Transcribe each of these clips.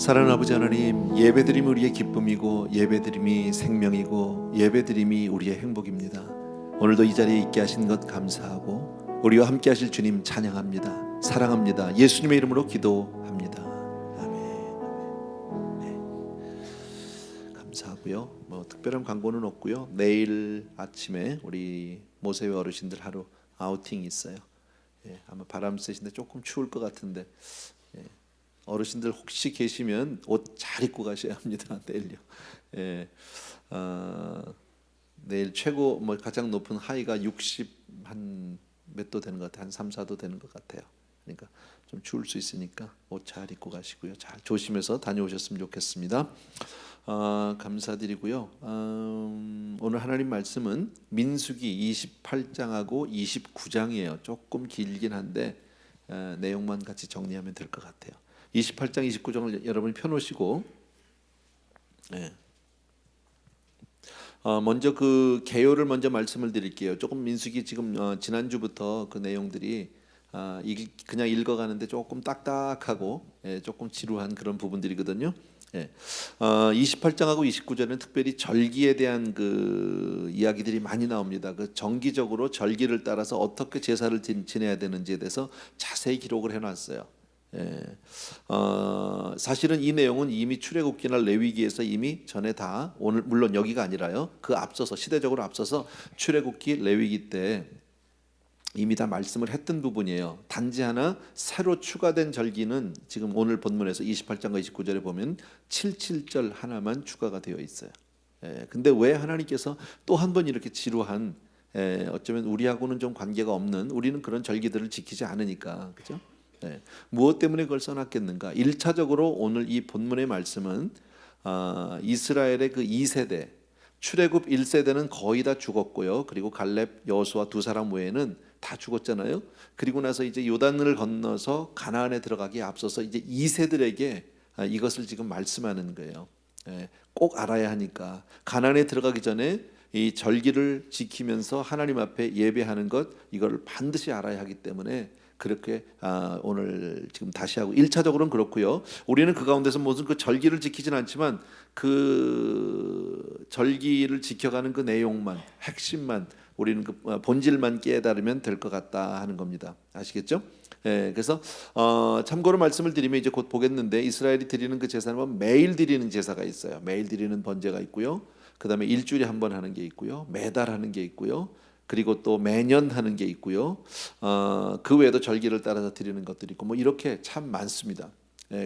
사랑하는 아버지 하나님, 예배드림이 우리의 기쁨이고 예배드림이 생명이고 예배드림이 우리의 행복입니다. 오늘도 이 자리에 있게 하신 것 감사하고 우리와 함께 하실 주님 찬양합니다. 사랑합니다. 예수님의 이름으로 기도합니다. 아멘. 네. 감사하고요. 특별한 광고는 없고요. 내일 아침에 우리 모세회 어르신들 하루 아우팅이 있어요. 아마 바람 쐬신데 조금 추울 것 같은데 어르신들 혹시 계시면 옷 잘 입고 가셔야 합니다. 내일요. 내일 최고 가장 높은 하이가 60 한 몇 도 되는 것 같아요. 한 3, 4도 되는 것 같아요. 그러니까 좀 추울 수 있으니까 옷 잘 입고 가시고요. 잘 조심해서 다녀오셨으면 좋겠습니다. 감사드리고요. 오늘 하나님 말씀은 민수기 28장하고 29장이에요. 조금 길긴 한데 내용만 같이 정리하면 될 것 같아요. 28장 29장을 여러분이 펴놓으시고 먼저 그 개요를 먼저 말씀을 드릴게요. 조금 민수기 지금 지난주부터 그 내용들이 그냥 읽어가는데 조금 딱딱하고 조금 지루한 그런 부분들이거든요. 28장하고 29장은 특별히 절기에 대한 그 이야기들이 많이 나옵니다. 그 정기적으로 절기를 따라서 어떻게 제사를 지내야 되는지에 대해서 자세히 기록을 해놨어요. 사실은 이 내용은 이미 출애굽기나 레위기에서 이미 전에 다 오늘 물론 여기가 아니라요. 그 앞서서 시대적으로 앞서서 출애굽기 레위기 때 이미 다 말씀을 했던 부분이에요. 단지 하나 새로 추가된 절기는 지금 오늘 본문에서 28장과 29절에 보면 77절 하나만 추가가 되어 있어요. 근데 왜 하나님께서 또 한 번 이렇게 지루한 어쩌면 우리하고는 좀 관계가 없는 우리는 그런 절기들을 지키지 않으니까 그죠? 무엇 때문에 그걸 써놨겠는가? 1차적으로 오늘 이 본문의 말씀은 이스라엘의 그 2세대 출애굽 1세대는 거의 다 죽었고요. 그리고 갈렙, 여호수아 두 사람 외에는 다 죽었잖아요. 그리고 나서 이제 요단을 건너서 가나안에 들어가기에 앞서서 이제 2세들에게 이것을 지금 말씀하는 거예요. 꼭 알아야 하니까 가나안에 들어가기 전에 이 절기를 지키면서 하나님 앞에 예배하는 것 이걸 반드시 알아야 하기 때문에 그렇게 오늘 지금 다시 하고 1차적으로는 그렇고요. 우리는 그 가운데서 무슨 그 절기를 지키진 않지만 그 절기를 지켜가는 그 내용만 핵심만 우리는 그 본질만 깨달으면 될 것 같다 하는 겁니다. 아시겠죠? 그래서 참고로 말씀을 드리면 이제 곧 보겠는데 이스라엘이 드리는 그 제사는 매일 드리는 제사가 있어요. 매일 드리는 번제가 있고요. 그 다음에 일주일에 한 번 하는 게 있고요. 매달 하는 게 있고요. 그리고 또 매년 하는 게 있고요. 그 외에도 절기를 따라서 드리는 것들이 있고 이렇게 참 많습니다.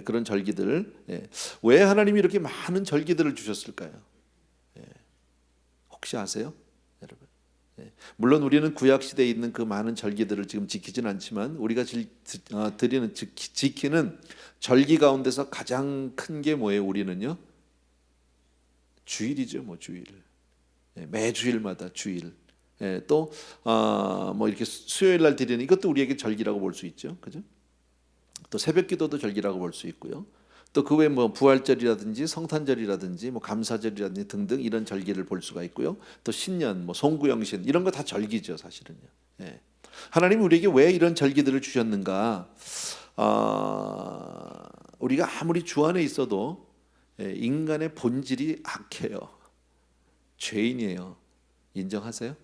그런 절기들. 왜 하나님이 이렇게 많은 절기들을 주셨을까요? 혹시 아세요? 여러분. 물론 우리는 구약 시대에 있는 그 많은 절기들을 지금 지키진 않지만 우리가 지키는 절기 가운데서 가장 큰 게 뭐예요? 우리는요? 주일이죠. 주일. 매주일마다 주일. 또 이렇게 수요일 날 드리는 이것도 우리에게 절기라고 볼 수 있죠, 그죠? 또 새벽기도도 절기라고 볼 수 있고요. 또 그 외에 부활절이라든지 성탄절이라든지 감사절이라든지 등등 이런 절기를 볼 수가 있고요. 또 신년, 송구영신 이런 거 다 절기죠, 사실은요. 하나님이 우리에게 왜 이런 절기들을 주셨는가? 우리가 아무리 주 안에 있어도 인간의 본질이 악해요. 죄인이에요. 인정하세요?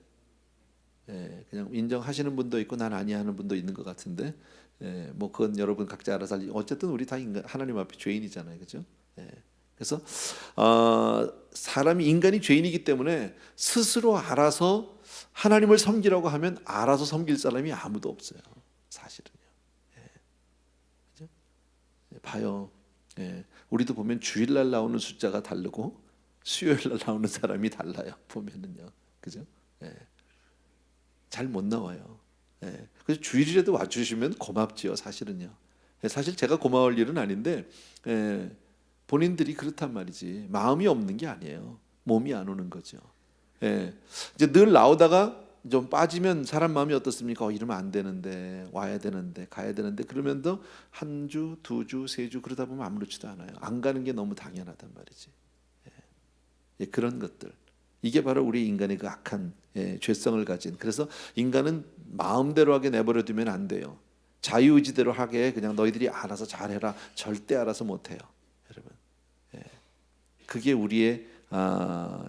그냥 인정하시는 분도 있고 난 아니야 하는 분도 있는 것 같은데 그건 여러분 각자 알아서 어쨌든 우리 다 인간, 하나님 앞에 죄인이잖아요, 그렇죠? 그래서 사람이 인간이 죄인이기 때문에 스스로 알아서 하나님을 섬기라고 하면 알아서 섬길 사람이 아무도 없어요, 사실은요. 그렇죠? 봐요. 우리도 보면 주일날 나오는 숫자가 다르고 수요일날 나오는 사람이 달라요, 보면은요, 그죠? 잘 못 나와요. 그래서 주일이라도 와주시면 고맙지요, 사실은요. 사실 제가 고마울 일은 아닌데 본인들이 그렇단 말이지 마음이 없는 게 아니에요. 몸이 안 오는 거죠. 이제 늘 나오다가 좀 빠지면 사람 마음이 어떻습니까? 이러면 안 되는데 와야 되는데 가야 되는데 그러면도 한 주, 두 주, 세 주 그러다 보면 아무렇지도 않아요. 안 가는 게 너무 당연하단 말이지. 그런 것들. 이게 바로 우리 인간의 그 악한 죄성을 가진. 그래서 인간은 마음대로 하게 내버려 두면 안 돼요. 자유의지대로 하게 그냥 너희들이 알아서 잘해라 절대 알아서 못해요, 여러분. 그게 우리의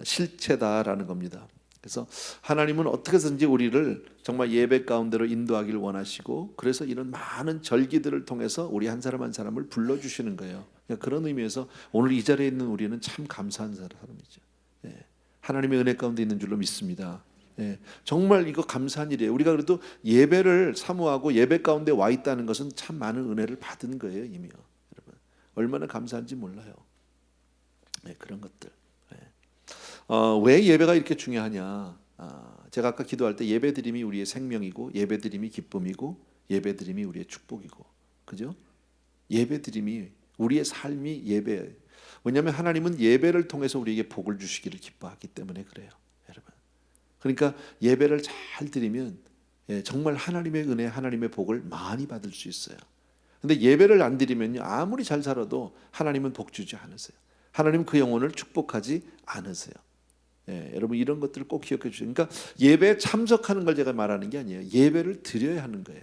실체다라는 겁니다. 그래서 하나님은 어떻게든지 우리를 정말 예배 가운데로 인도하기를 원하시고, 그래서 이런 많은 절기들을 통해서 우리 한 사람 한 사람을 불러주시는 거예요. 그러니까 그런 의미에서 오늘 이 자리에 있는 우리는 참 감사한 사람이죠. 예. 하나님의 은혜 가운데 있는 줄로 믿습니다. 예. 정말 이거 감사한 일이에요. 우리가 그래도 예배를 사모하고 예배 가운데 와 있다는 것은 참 많은 은혜를 받은 거예요, 이미요. 여러분 얼마나 감사한지 몰라요. 예, 그런 것들. 왜 예배가 이렇게 중요하냐? 제가 아까 기도할 때 예배드림이 우리의 생명이고, 예배드림이 기쁨이고, 예배드림이 우리의 축복이고, 그죠? 예배드림이 우리의 삶이 예배. 왜냐하면 하나님은 예배를 통해서 우리에게 복을 주시기를 기뻐하기 때문에 그래요, 여러분. 그러니까 예배를 잘 드리면 정말 하나님의 은혜, 하나님의 복을 많이 받을 수 있어요. 근데 예배를 안 드리면요, 아무리 잘 살아도 하나님은 복 주지 않으세요. 하나님은 그 영혼을 축복하지 않으세요. 여러분 이런 것들을 꼭 기억해 주세요. 그러니까 예배에 참석하는 걸 제가 말하는 게 아니에요. 예배를 드려야 하는 거예요.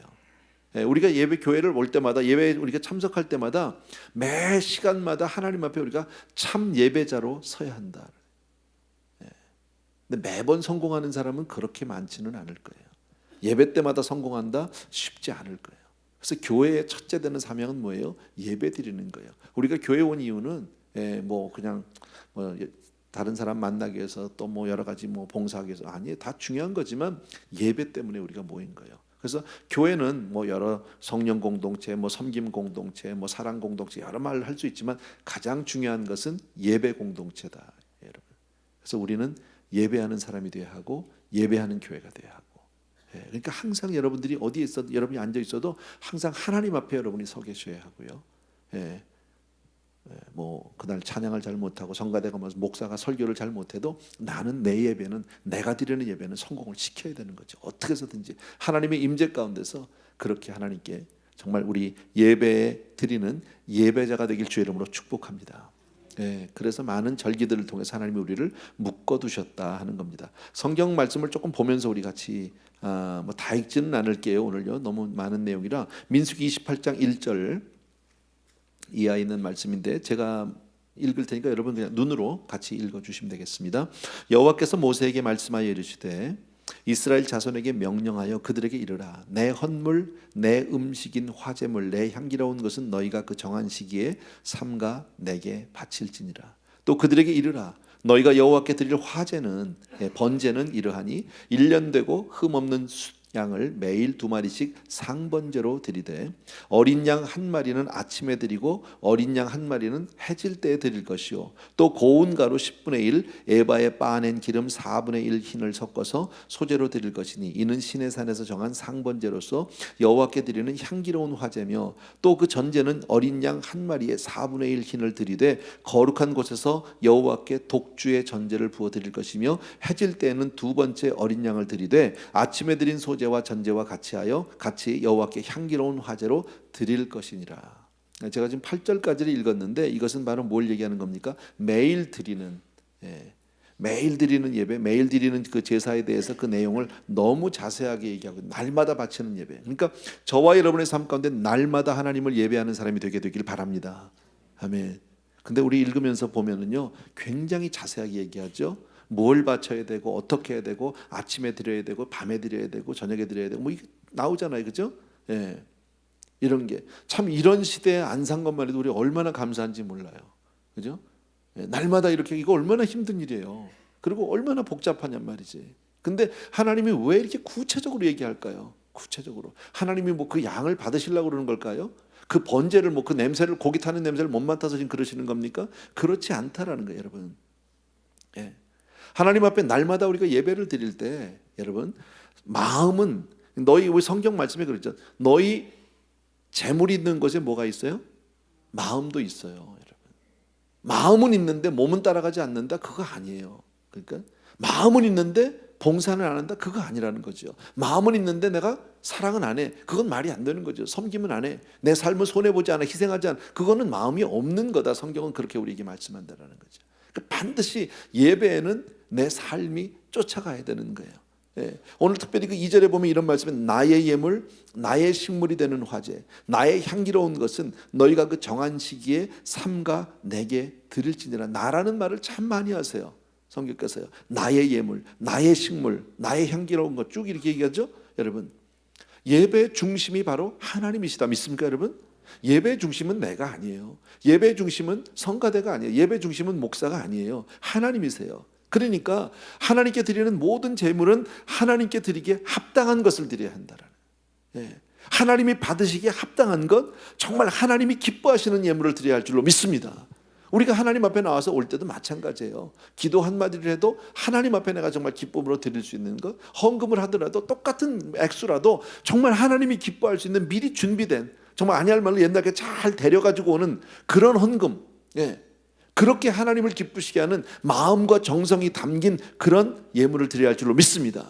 우리가 예배 교회를 올 때마다, 예배에 우리가 참석할 때마다 매 시간마다 하나님 앞에 우리가 참 예배자로 서야 한다. 근데 매번 성공하는 사람은 그렇게 많지는 않을 거예요. 예배 때마다 성공한다? 쉽지 않을 거예요. 그래서 교회의 첫째 되는 사명은 뭐예요? 예배 드리는 거예요. 우리가 교회 온 이유는 뭐 그냥 뭐 다른 사람 만나기 위해서 또 뭐 여러 가지 뭐 봉사하기 위해서 아니에요. 다 중요한 거지만 예배 때문에 우리가 모인 거예요. 그래서 교회는 뭐 여러 성령 공동체, 뭐 섬김 공동체, 뭐 사랑 공동체 여러 말을 할 수 있지만 가장 중요한 것은 예배 공동체다, 여러분. 그래서 우리는 예배하는 사람이 돼야 하고 예배하는 교회가 돼야 하고. 그러니까 항상 여러분들이 어디에 있어도, 여러분이 앉아 있어도 항상 하나님 앞에 여러분이 서 계셔야 하고요. 뭐 그날 찬양을 잘 못하고 성가대 가면서 목사가 설교를 잘 못해도 나는 내 예배는, 내가 드리는 예배는 성공을 시켜야 되는 거죠. 어떻게 해서든지 하나님의 임재 가운데서 그렇게 하나님께 정말 우리 예배에 드리는 예배자가 되길 주의 이름으로 축복합니다. 그래서 많은 절기들을 통해서 하나님이 우리를 묶어두셨다 하는 겁니다. 성경 말씀을 조금 보면서 우리 같이 뭐 다 읽지는 않을게요. 오늘요 너무 많은 내용이라. 민수기 28장 1절 이하에 있는 말씀인데 제가 읽을 테니까 여러분 그냥 눈으로 같이 읽어주시면 되겠습니다. 여호와께서 모세에게 말씀하여 이르시되 이스라엘 자손에게 명령하여 그들에게 이르라. 내 헌물, 내 음식인 화제물, 내 향기로운 것은 너희가 그 정한 시기에 삼가 내게 바칠지니라. 또 그들에게 이르라. 너희가 여호와께 드릴 화제는, 번제는 이러하니 1년 되고 흠없는 양을 매일 2마리씩 상번제로 드리되 어린 양 1마리는 아침에 드리고 어린 양 1마리는 해질 때에 드릴 것이요 또 고운 가루 10분의 1 에바에 빻아낸 기름 4분의 1 흰을 섞어서 소제로 드릴 것이니 이는 시내산에서 정한 상번제로서 여호와께 드리는 향기로운 화제며 또 그 전제는 어린 양 1마리에 4분의 1 흰을 드리되 거룩한 곳에서 여호와께 독주의 전제를 부어 드릴 것이며 해질 때에는 2번째 어린 양을 드리되 아침에 드린 소제와 전제와 같이 하여 같이 여호와께 향기로운 화제로 드릴 것이니라. 제가 지금 8절까지를 읽었는데 이것은 바로 뭘 얘기하는 겁니까? 매일 드리는 매일 드리는 예배, 매일 드리는 그 제사에 대해서 그 내용을 너무 자세하게 얘기하고 날마다 바치는 예배. 그러니까 저와 여러분의 삶 가운데 날마다 하나님을 예배하는 사람이 되게 되길 바랍니다. 아멘. 근데 우리 읽으면서 보면은요 굉장히 자세하게 얘기하죠. 뭘 바쳐야 되고 어떻게 해야 되고 아침에 드려야 되고 밤에 드려야 되고 저녁에 드려야 되고 뭐 이게 나오잖아요, 그죠? 이런 게 참 이런 시대에 안 산 것만 해도 우리 얼마나 감사한지 몰라요, 그죠? 날마다 이렇게 이거 얼마나 힘든 일이에요. 그리고 얼마나 복잡하냔 말이지. 근데 하나님이 왜 이렇게 구체적으로 얘기할까요? 구체적으로 하나님이 뭐 그 양을 받으시려고 그러는 걸까요? 그 번제를 뭐 그 냄새를 고기 타는 냄새를 못 맡아서 지금 그러시는 겁니까? 그렇지 않다라는 거예요, 여러분. 하나님 앞에 날마다 우리가 예배를 드릴 때 여러분 마음은 너희 우리 성경 말씀에 그랬죠. 너희 재물이 있는 것에 뭐가 있어요? 마음도 있어요, 여러분. 마음은 있는데 몸은 따라가지 않는다? 그거 아니에요. 그러니까 마음은 있는데 봉사는 안 한다? 그거 아니라는 거죠. 마음은 있는데 내가 사랑은 안 해. 그건 말이 안 되는 거죠. 섬기면 안 해. 내 삶을 손해보지 않아. 희생하지 않아. 그거는 마음이 없는 거다. 성경은 그렇게 우리에게 말씀한다는 거죠. 그러니까 반드시 예배에는 내 삶이 쫓아가야 되는 거예요. 오늘 특별히 그 2절에 보면 이런 말씀이 나의 예물, 나의 식물이 되는 화제, 나의 향기로운 것은 너희가 그 정한 시기에 삼가 내게 드릴지니라. 나라는 말을 참 많이 하세요. 성경께서요. 나의 예물, 나의 식물, 나의 향기로운 것 쭉 이렇게 얘기하죠. 여러분, 예배의 중심이 바로 하나님이시다. 믿습니까 여러분? 예배의 중심은 내가 아니에요. 예배의 중심은 성가대가 아니에요. 예배의 중심은 목사가 아니에요. 하나님이세요. 그러니까 하나님께 드리는 모든 제물은 하나님께 드리기에 합당한 것을 드려야 한다라는. 하나님이 받으시기에 합당한 것, 정말 하나님이 기뻐하시는 예물을 드려야 할 줄로 믿습니다. 우리가 하나님 앞에 나와서 올 때도 마찬가지예요. 기도 한마디를 해도 하나님 앞에 내가 정말 기쁨으로 드릴 수 있는 것, 헌금을 하더라도 똑같은 액수라도 정말 하나님이 기뻐할 수 있는 미리 준비된, 정말 아니할 말로 옛날에 잘 데려가지고 오는 그런 헌금, 그렇게 하나님을 기쁘시게 하는 마음과 정성이 담긴 그런 예물을 드려야 할 줄로 믿습니다.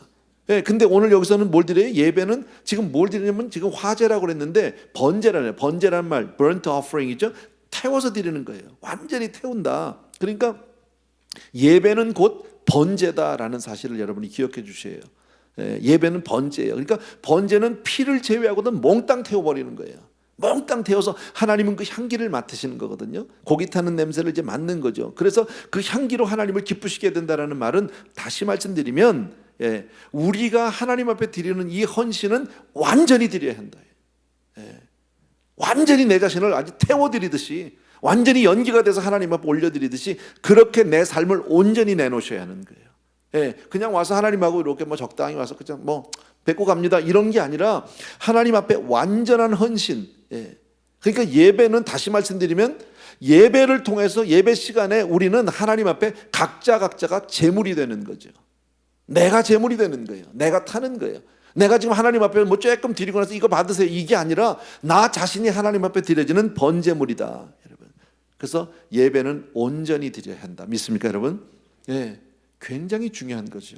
근데 오늘 여기서는 뭘 드려요? 예배는 지금 뭘 드리냐면 지금 화제라고 그랬는데 번제라네요. 번제란 말, burnt offering이죠. 태워서 드리는 거예요. 완전히 태운다. 그러니까 예배는 곧 번제다라는 사실을 여러분이 기억해 주셔야 해요. 예배는 번제예요. 그러니까 번제는 피를 제외하고는 몽땅 태워버리는 거예요. 몽땅 태워서 하나님은 그 향기를 맡으시는 거거든요. 고기 타는 냄새를 이제 맡는 거죠. 그래서 그 향기로 하나님을 기쁘시게 된다라는 말은 다시 말씀드리면 우리가 하나님 앞에 드리는 이 헌신은 완전히 드려야 한다. 완전히 내 자신을 아주 태워드리듯이, 완전히 연기가 돼서 하나님 앞에 올려드리듯이 그렇게 내 삶을 온전히 내놓으셔야 하는 거예요. 그냥 와서 하나님하고 이렇게 뭐 적당히 와서 그냥 뭐 뵙고 갑니다 이런 게 아니라 하나님 앞에 완전한 헌신. 그러니까 예배는 다시 말씀드리면 예배를 통해서 예배 시간에 우리는 하나님 앞에 각자가 제물이 되는 거죠. 내가 제물이 되는 거예요. 내가 타는 거예요. 내가 지금 하나님 앞에 뭐 조금 드리고 나서 이거 받으세요 이게 아니라 나 자신이 하나님 앞에 드려지는 번제물이다, 여러분. 그래서 예배는 온전히 드려야 한다. 믿습니까 여러분? 굉장히 중요한 거죠.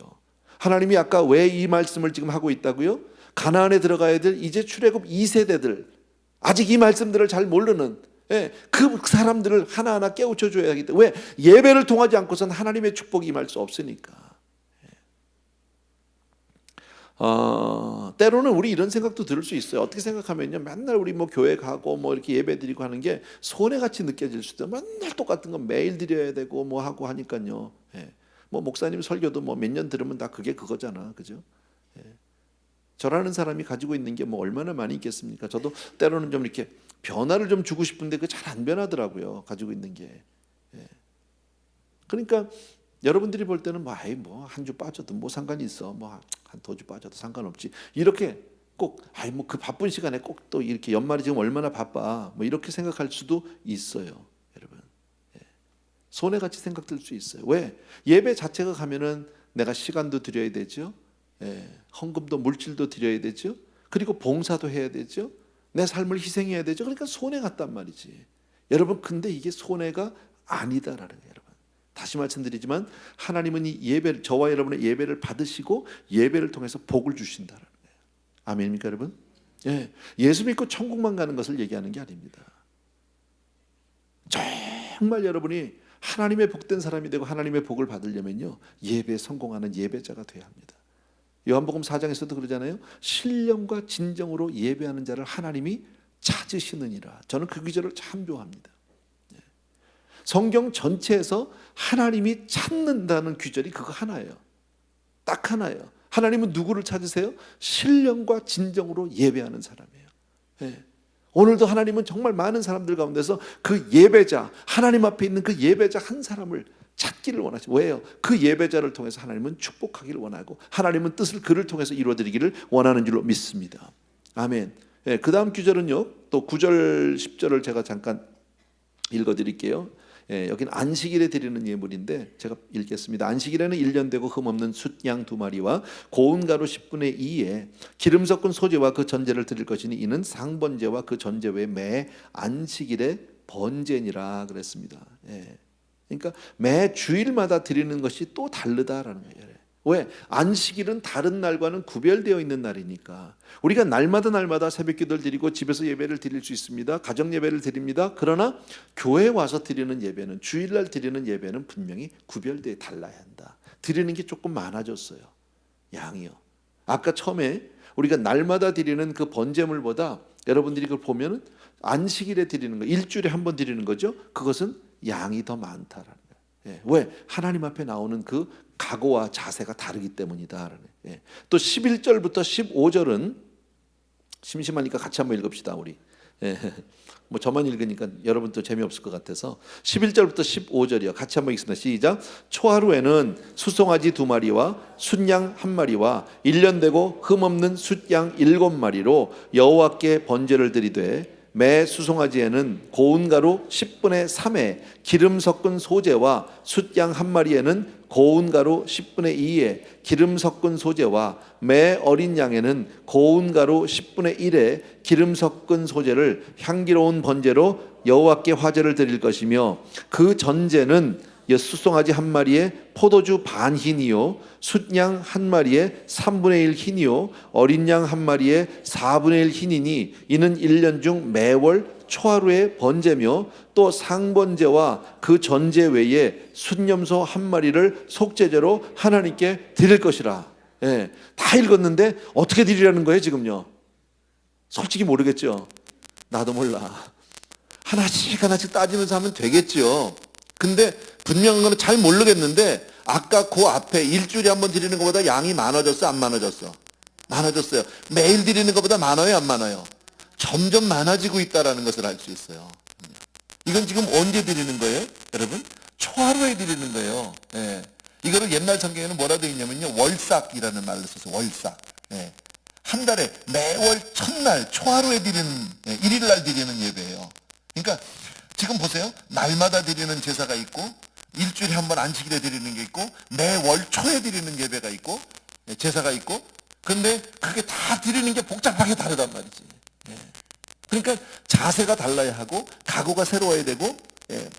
하나님이 아까 왜 이 말씀을 지금 하고 있다고요? 가나안에 들어가야 될 이제 출애굽 2세대들, 아직 이 말씀들을 잘 모르는 그 사람들을 하나하나 깨우쳐줘야 하기 때문에. 왜? 예배를 통하지 않고서는 하나님의 축복이 임할 수 없으니까. 때로는 우리 이런 생각도 들을 수 있어요. 어떻게 생각하면요, 맨날 우리 뭐 교회 가고 뭐 이렇게 예배 드리고 하는 게 손해같이 느껴질 수도 있어요. 맨날 똑같은 거 매일 드려야 되고 뭐 하고 하니까요. 뭐 목사님 설교도 뭐 몇 년 들으면 다 그게 그거잖아, 그죠? 저라는 사람이 가지고 있는 게 뭐 얼마나 많이 있겠습니까? 저도 때로는 좀 이렇게 변화를 좀 주고 싶은데 그 잘 안 변하더라고요, 가지고 있는 게. 그러니까 여러분들이 볼 때는 뭐 한 주 빠져도 뭐 상관이 있어, 뭐 한 두 주 빠져도 상관없지, 이렇게 꼭 뭐 그 바쁜 시간에 꼭 또 이렇게 연말이 지금 얼마나 바빠 뭐 이렇게 생각할 수도 있어요, 여러분. 손해같이 생각될 수 있어요. 왜? 예배 자체가 가면은 내가 시간도 드려야 되죠. 헌금도 물질도 드려야 되죠. 그리고 봉사도 해야 되죠. 내 삶을 희생해야 되죠. 그러니까 손해 같단 말이지, 여러분. 근데 이게 손해가 아니다라는 거예요, 여러분. 다시 말씀드리지만 하나님은 이 예배를, 저와 여러분의 예배를 받으시고 예배를 통해서 복을 주신다라는 거예요. 아멘입니까 여러분? 예수 믿고 천국만 가는 것을 얘기하는 게 아닙니다. 정말 여러분이 하나님의 복된 사람이 되고 하나님의 복을 받으려면요, 예배에 성공하는 예배자가 돼야 합니다. 요한복음 4장에서도 그러잖아요. 신령과 진정으로 예배하는 자를 하나님이 찾으시느니라. 저는 그 구절을 참 좋아합니다. 성경 전체에서 하나님이 찾는다는 규절이 그거 하나예요. 딱 하나예요. 하나님은 누구를 찾으세요? 신령과 진정으로 예배하는 사람이에요. 오늘도 하나님은 정말 많은 사람들 가운데서 그 예배자, 하나님 앞에 있는 그 예배자 한 사람을 찾기를 원하시죠. 왜요? 그 예배자를 통해서 하나님은 축복하기를 원하고 하나님은 뜻을 그를 통해서 이루어드리기를 원하는 줄로 믿습니다. 아멘. 그 다음 규절은요, 또 9절 10절을 제가 잠깐 읽어드릴게요. 여기는 안식일에 드리는 예물인데 제가 읽겠습니다. 안식일에는 1년 되고 흠없는 숫양 2마리와 고운 가루 10분의 2에 기름 섞은 소제와 그 전제를 드릴 것이니 이는 상번제와 그 전제 외에 매 안식일의 번제니라 그랬습니다. 그러니까 매 주일마다 드리는 것이 또 다르다라는 거예요. 왜? 안식일은 다른 날과는 구별되어 있는 날이니까. 우리가 날마다 새벽기도를 드리고 집에서 예배를 드릴 수 있습니다. 가정 예배를 드립니다. 그러나 교회에 와서 드리는 예배는, 주일날 드리는 예배는 분명히 구별되어 달라야 한다. 드리는 게 조금 많아졌어요. 양이요. 아까 처음에 우리가 날마다 드리는 그 번제물보다 여러분들이 그걸 보면은 안식일에 드리는 거, 일주일에 한 번 드리는 거죠. 그것은 양이 더 많다라는 거예요. 예. 왜? 하나님 앞에 나오는 그 각오와 자세가 다르기 때문이다. 예. 또 11절부터 15절은 심심하니까 같이 한번 읽읍시다 우리. 예. 뭐 저만 읽으니까 여러분도 재미없을 것 같아서 11절부터 15절이요. 같이 한번 읽습니다. 시작. 초하루에는 수송아지 2마리와 숫양 1마리와 1년 되고 흠없는 숫양 7마리로 여호와께 번제를 드리되 매 수송아지에는 고운 가루 10분의 3에 기름 섞은 소재와 숫양 1마리에는 고운 가루 10분의 2에 기름 섞은 소재와 매 어린 양에는 고운 가루 10분의 1에 기름 섞은 소재를 향기로운 번제로 여호와께 화제를 드릴 것이며 그 전제는 수송아지 1마리에 포도주 반 흰이요 숫양 1마리에 3분의 1 흰이요 어린 양 1마리에 4분의 1 흰이니 이는 1년 중 매월 초하루의 번제며 또 상번제와 그 전제 외에 순염소 1마리를 속죄제로 하나님께 드릴 것이라. 예, 다 읽었는데 어떻게 드리라는 거예요 지금요? 솔직히 모르겠죠. 나도 몰라. 하나씩 하나씩 따지면서 하면 되겠죠. 근데 분명한 거는 잘 모르겠는데 아까 그 앞에 일주일에 한 번 드리는 것보다 양이 많아졌어 안 많아졌어? 많아졌어요. 매일 드리는 것보다 많아요 안 많아요? 점점 많아지고 있다는 것을 알 수 있어요. 이건 지금 언제 드리는 거예요? 여러분? 초하루에 드리는 거예요. 예. 이거를 옛날 성경에는 뭐라 되어 있냐면요 월삭이라는 말을 써서 월삭. 예. 한 달에 매월 첫날 초하루에 드리는 1일 날 드리는 예배예요. 그러니까 지금 보세요. 날마다 드리는 제사가 있고 일주일에 한 번 안식일에 드리는 게 있고 매월 초에 드리는 예배가 있고 제사가 있고 근데 그게 다 드리는 게 복잡하게 다르단 말이지. 예. 그러니까 자세가 달라야 하고 각오가 새로워야 되고 예.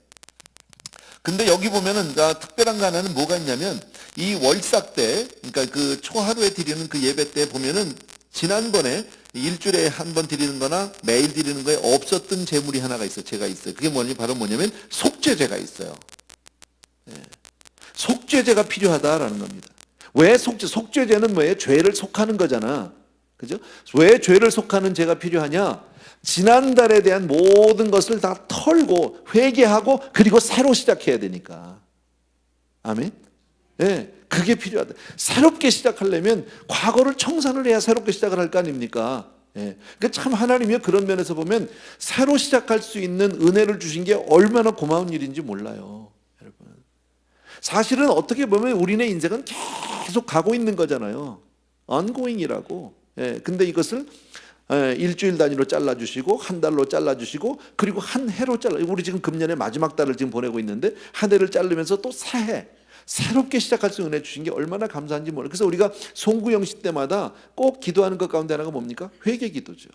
근데 여기 보면은 특별한 거 하나는 뭐가 있냐면 이 월삭 때 그러니까 그 초하루에 드리는 그 예배 때 보면은 지난번에 일주일에 한 번 드리는 거나 매일 드리는 거에 없었던 제물이 하나가 있어요. 제가 있어요. 그게 바로 뭐냐면 속죄제가 있어요. 예. 속죄제가 필요하다라는 겁니다. 왜 속죄제는 뭐예요? 죄를 속하는 거잖아. 그죠? 왜 죄를 속하는 죄가 필요하냐? 지난달에 대한 모든 것을 다 털고 회개하고 그리고 새로 시작해야 되니까. 아멘? 예, 그게 필요하다. 새롭게 시작하려면 과거를 청산을 해야 새롭게 시작을 할 거 아닙니까? 예. 그러니까 참 하나님이 그런 면에서 보면 새로 시작할 수 있는 은혜를 주신 게 얼마나 고마운 일인지 몰라요. 여러분. 사실은 어떻게 보면 우리네 인생은 계속 가고 있는 거잖아요. ongoing이라고. 예. 근데 이것을 일주일 단위로 잘라주시고 한 달로 잘라주시고 그리고 한 해로 우리 지금 금년의 마지막 달을 지금 보내고 있는데 한 해를 자르면서 또 새해 새롭게 시작할 수 은혜 주신 게 얼마나 감사한지 몰라요. 그래서 우리가 송구영시 때마다 꼭 기도하는 것 가운데 하나가 뭡니까? 회개 기도죠.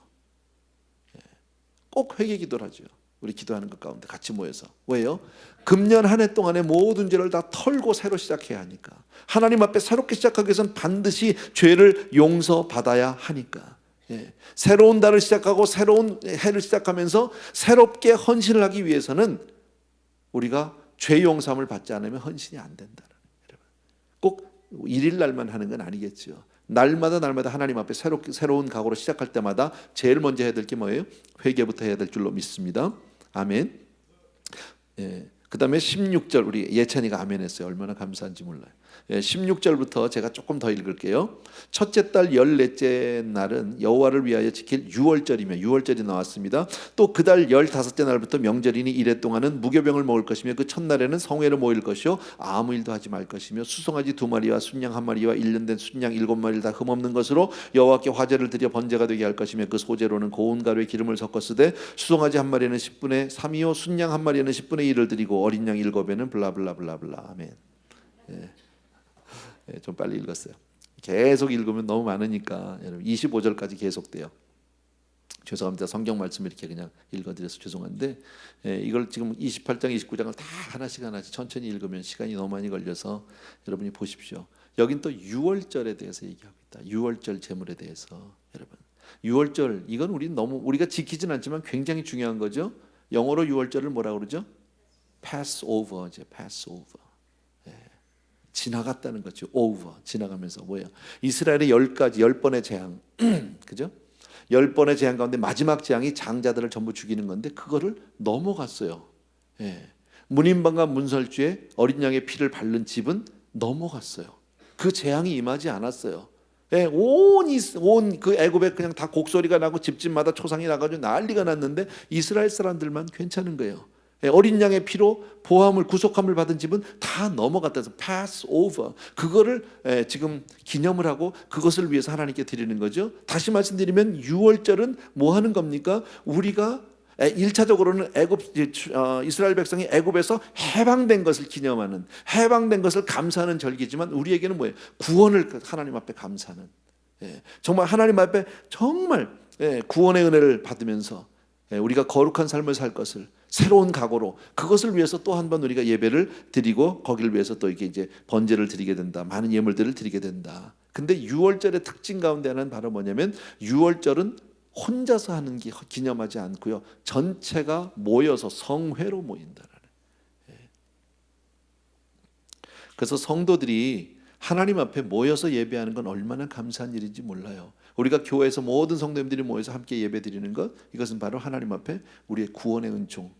꼭 회개 기도를 하죠. 우리 기도하는 것 가운데 같이 모여서. 왜요? 금년 한 해 동안의 모든 죄를 다 털고 새로 시작해야 하니까. 하나님 앞에 새롭게 시작하기 위해서는 반드시 죄를 용서받아야 하니까. 예. 새로운 달을 시작하고 새로운 해를 시작하면서 새롭게 헌신을 하기 위해서는 우리가 죄 용서함을 받지 않으면 헌신이 안 된다. 꼭 일일 날만 하는 건 아니겠죠. 날마다 하나님 앞에 새로운 각오로 시작할 때마다 제일 먼저 해야 될 게 뭐예요? 회개부터 해야 될 줄로 믿습니다. 아멘. 예. 그 다음에 16절 우리 예찬이가 아멘 했어요. 얼마나 감사한지 몰라요. 16절부터 제가 조금 더 읽을게요. 첫째 달 14째 날은 여호와를 위하여 지킬 유월절이며 유월절이 나왔습니다. 또 그 달 15째 날부터 명절이니 이래 동안은 무교병을 먹을 것이며 그 첫날에는 성회를 모일 것이요 아무 일도 하지 말 것이며 수송아지 2마리와 순양 1마리와 1년 된 순양 7마리를 다 흠없는 것으로 여호와께 화제를 드려 번제가 되게 할 것이며 그 소재로는 고운 가루에 기름을 섞었으되 수송아지 1마리에는 10분의 3이요 순양 1마리에는 10분의 1을 드리고 어린 양 7에는 블라블라블라블라. 아멘. 예. 좀 빨리 읽었어요. 계속 읽으면 너무 많으니까 여러분 25절까지 계속돼요. 죄송합니다. 성경 말씀 이렇게 그냥 읽어드려서 죄송한데 이걸 지금 28장, 29장을 다 하나씩 천천히 읽으면 시간이 너무 많이 걸려서 여러분이 보십시오. 여긴 또 유월절에 대해서 얘기하고 있다. 유월절 제물에 대해서 여러분. 유월절 이건 우리가 지키진 않지만 굉장히 중요한 거죠. 영어로 유월절을 뭐라 그러죠? Passover죠. Passover. 지나갔다는 거죠. over 지나가면서 뭐예요? 이스라엘의 10번의 재앙, 그죠? 10번의 재앙 가운데 마지막 재앙이 장자들을 전부 죽이는 건데 그거를 넘어갔어요. 예. 문인방과 문설주에 어린 양의 피를 바른 집은 넘어갔어요. 그 재앙이 임하지 않았어요. 예, 온 그 애굽에 그냥 다 곡소리가 나고 집집마다 초상이 나가지고 난리가 났는데 이스라엘 사람들만 괜찮은 거예요. 예, 어린 양의 피로 보함을 구속함을 받은 집은 다 넘어갔다 해서 pass over. 그거를 지금 기념을 하고 그것을 위해서 하나님께 드리는 거죠. 다시 말씀드리면 유월절은 뭐 하는 겁니까? 우리가 1차적으로는 이스라엘 백성이 애굽에서 해방된 것을 기념하는, 해방된 것을 감사하는 절기지만 우리에게는 뭐예요? 구원을 하나님 앞에 감사하는, 정말 하나님 앞에 정말 구원의 은혜를 받으면서 우리가 거룩한 삶을 살 것을 새로운 각오로 그것을 위해서 또 한 번 우리가 예배를 드리고 거기를 위해서 또 이제 번제를 드리게 된다. 많은 예물들을 드리게 된다. 근데 유월절의 특징 가운데 하나는 바로 뭐냐면 유월절은 혼자서 하는 게 기념하지 않고요. 전체가 모여서 성회로 모인다라는. 그래서 성도들이 하나님 앞에 모여서 예배하는 건 얼마나 감사한 일인지 몰라요. 우리가 교회에서 모든 성도님들이 모여서 함께 예배드리는 것, 이것은 바로 하나님 앞에 우리의 구원의 은총.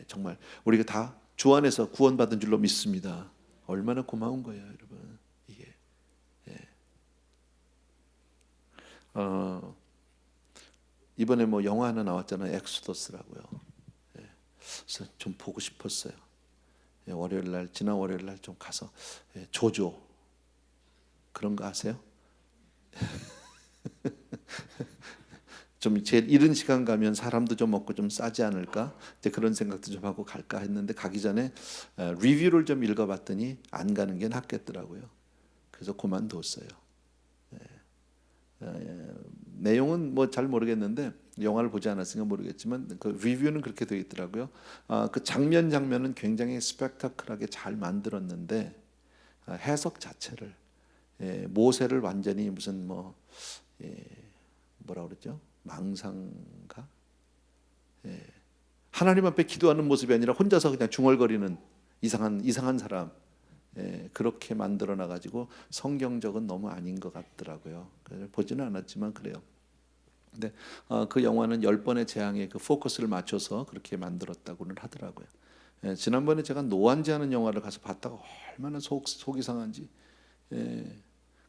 정말 우리가 다 주 안에서 구원받은 줄로 믿습니다. 얼마나 고마운 거예요, 여러분. 이게. 이번에 뭐 영화 하나 나왔잖아요. 엑소더스라고요. 그래서 좀 보고 싶었어요. 월요일 날, 지난 월요일 날 좀 가서 조조 그런 거 아세요? 좀 제일 이른 시간 가면 사람도 좀 없고 좀 싸지 않을까? 이제 그런 생각도 좀 하고 갈까 했는데 가기 전에 리뷰를 좀 읽어봤더니 안 가는 게 낫겠더라고요. 그래서 그만뒀어요. 내용은 뭐 잘 모르겠는데 영화를 보지 않았으니까 모르겠지만 그 리뷰는 그렇게 되어 있더라고요. 그 장면은 굉장히 스펙타클하게 잘 만들었는데 해석 자체를 모세를 완전히 무슨 뭐라 그랬죠? 망상가? 하나님 앞에 기도하는 모습이 아니라 혼자서 그냥 중얼거리는 이상한 사람. 그렇게 만들어 놔가지고 성경적은 너무 아닌 것 같더라고요. 보지는 않았지만 그래요. 근데 그 영화는 10번의 재앙에 그 포커스를 맞춰서 그렇게 만들었다고는 하더라고요. 지난번에 제가 노안지하는 영화를 가서 봤다가 얼마나 속이 상한지.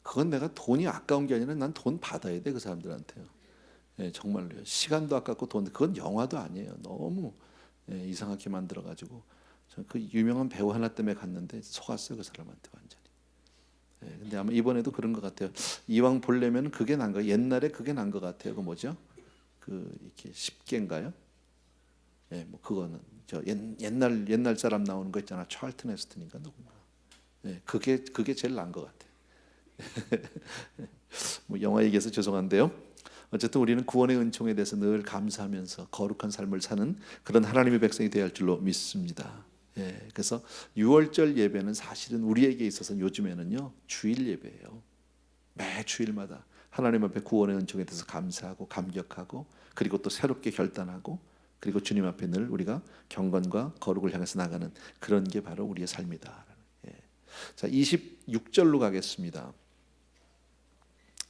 그건 내가 돈이 아까운 게 아니라 난 돈 받아야 돼, 그 사람들한테요. 정말로요. 시간도 아깝고 돈, 그건 영화도 아니에요. 너무 이상하게 만들어가지고 그 유명한 배우 하나 때문에 갔는데 속았어요, 그 사람한테 완전히. 근데 아마 이번에도 그런 것 같아요. 이왕 보려면 그게 난 거. 옛날에 그게 난 것 같아요. 그 뭐죠? 그 이렇게 10개인가요? 뭐 그거는 저 옛날 사람 나오는 거 있잖아. 찰튼 헤스턴인가 누구나. 그게 제일 난 것 같아요. 뭐 영화 얘기해서 죄송한데요. 어쨌든 우리는 구원의 은총에 대해서 늘 감사하면서 거룩한 삶을 사는 그런 하나님의 백성이 되어야 할 줄로 믿습니다. 그래서 유월절 예배는 사실은 우리에게 있어서는 요즘에는요 주일 예배예요. 매 주일마다 하나님 앞에 구원의 은총에 대해서 감사하고 감격하고 그리고 또 새롭게 결단하고 그리고 주님 앞에 늘 우리가 경건과 거룩을 향해서 나가는 그런 게 바로 우리의 삶이다. 자, 26절로 가겠습니다.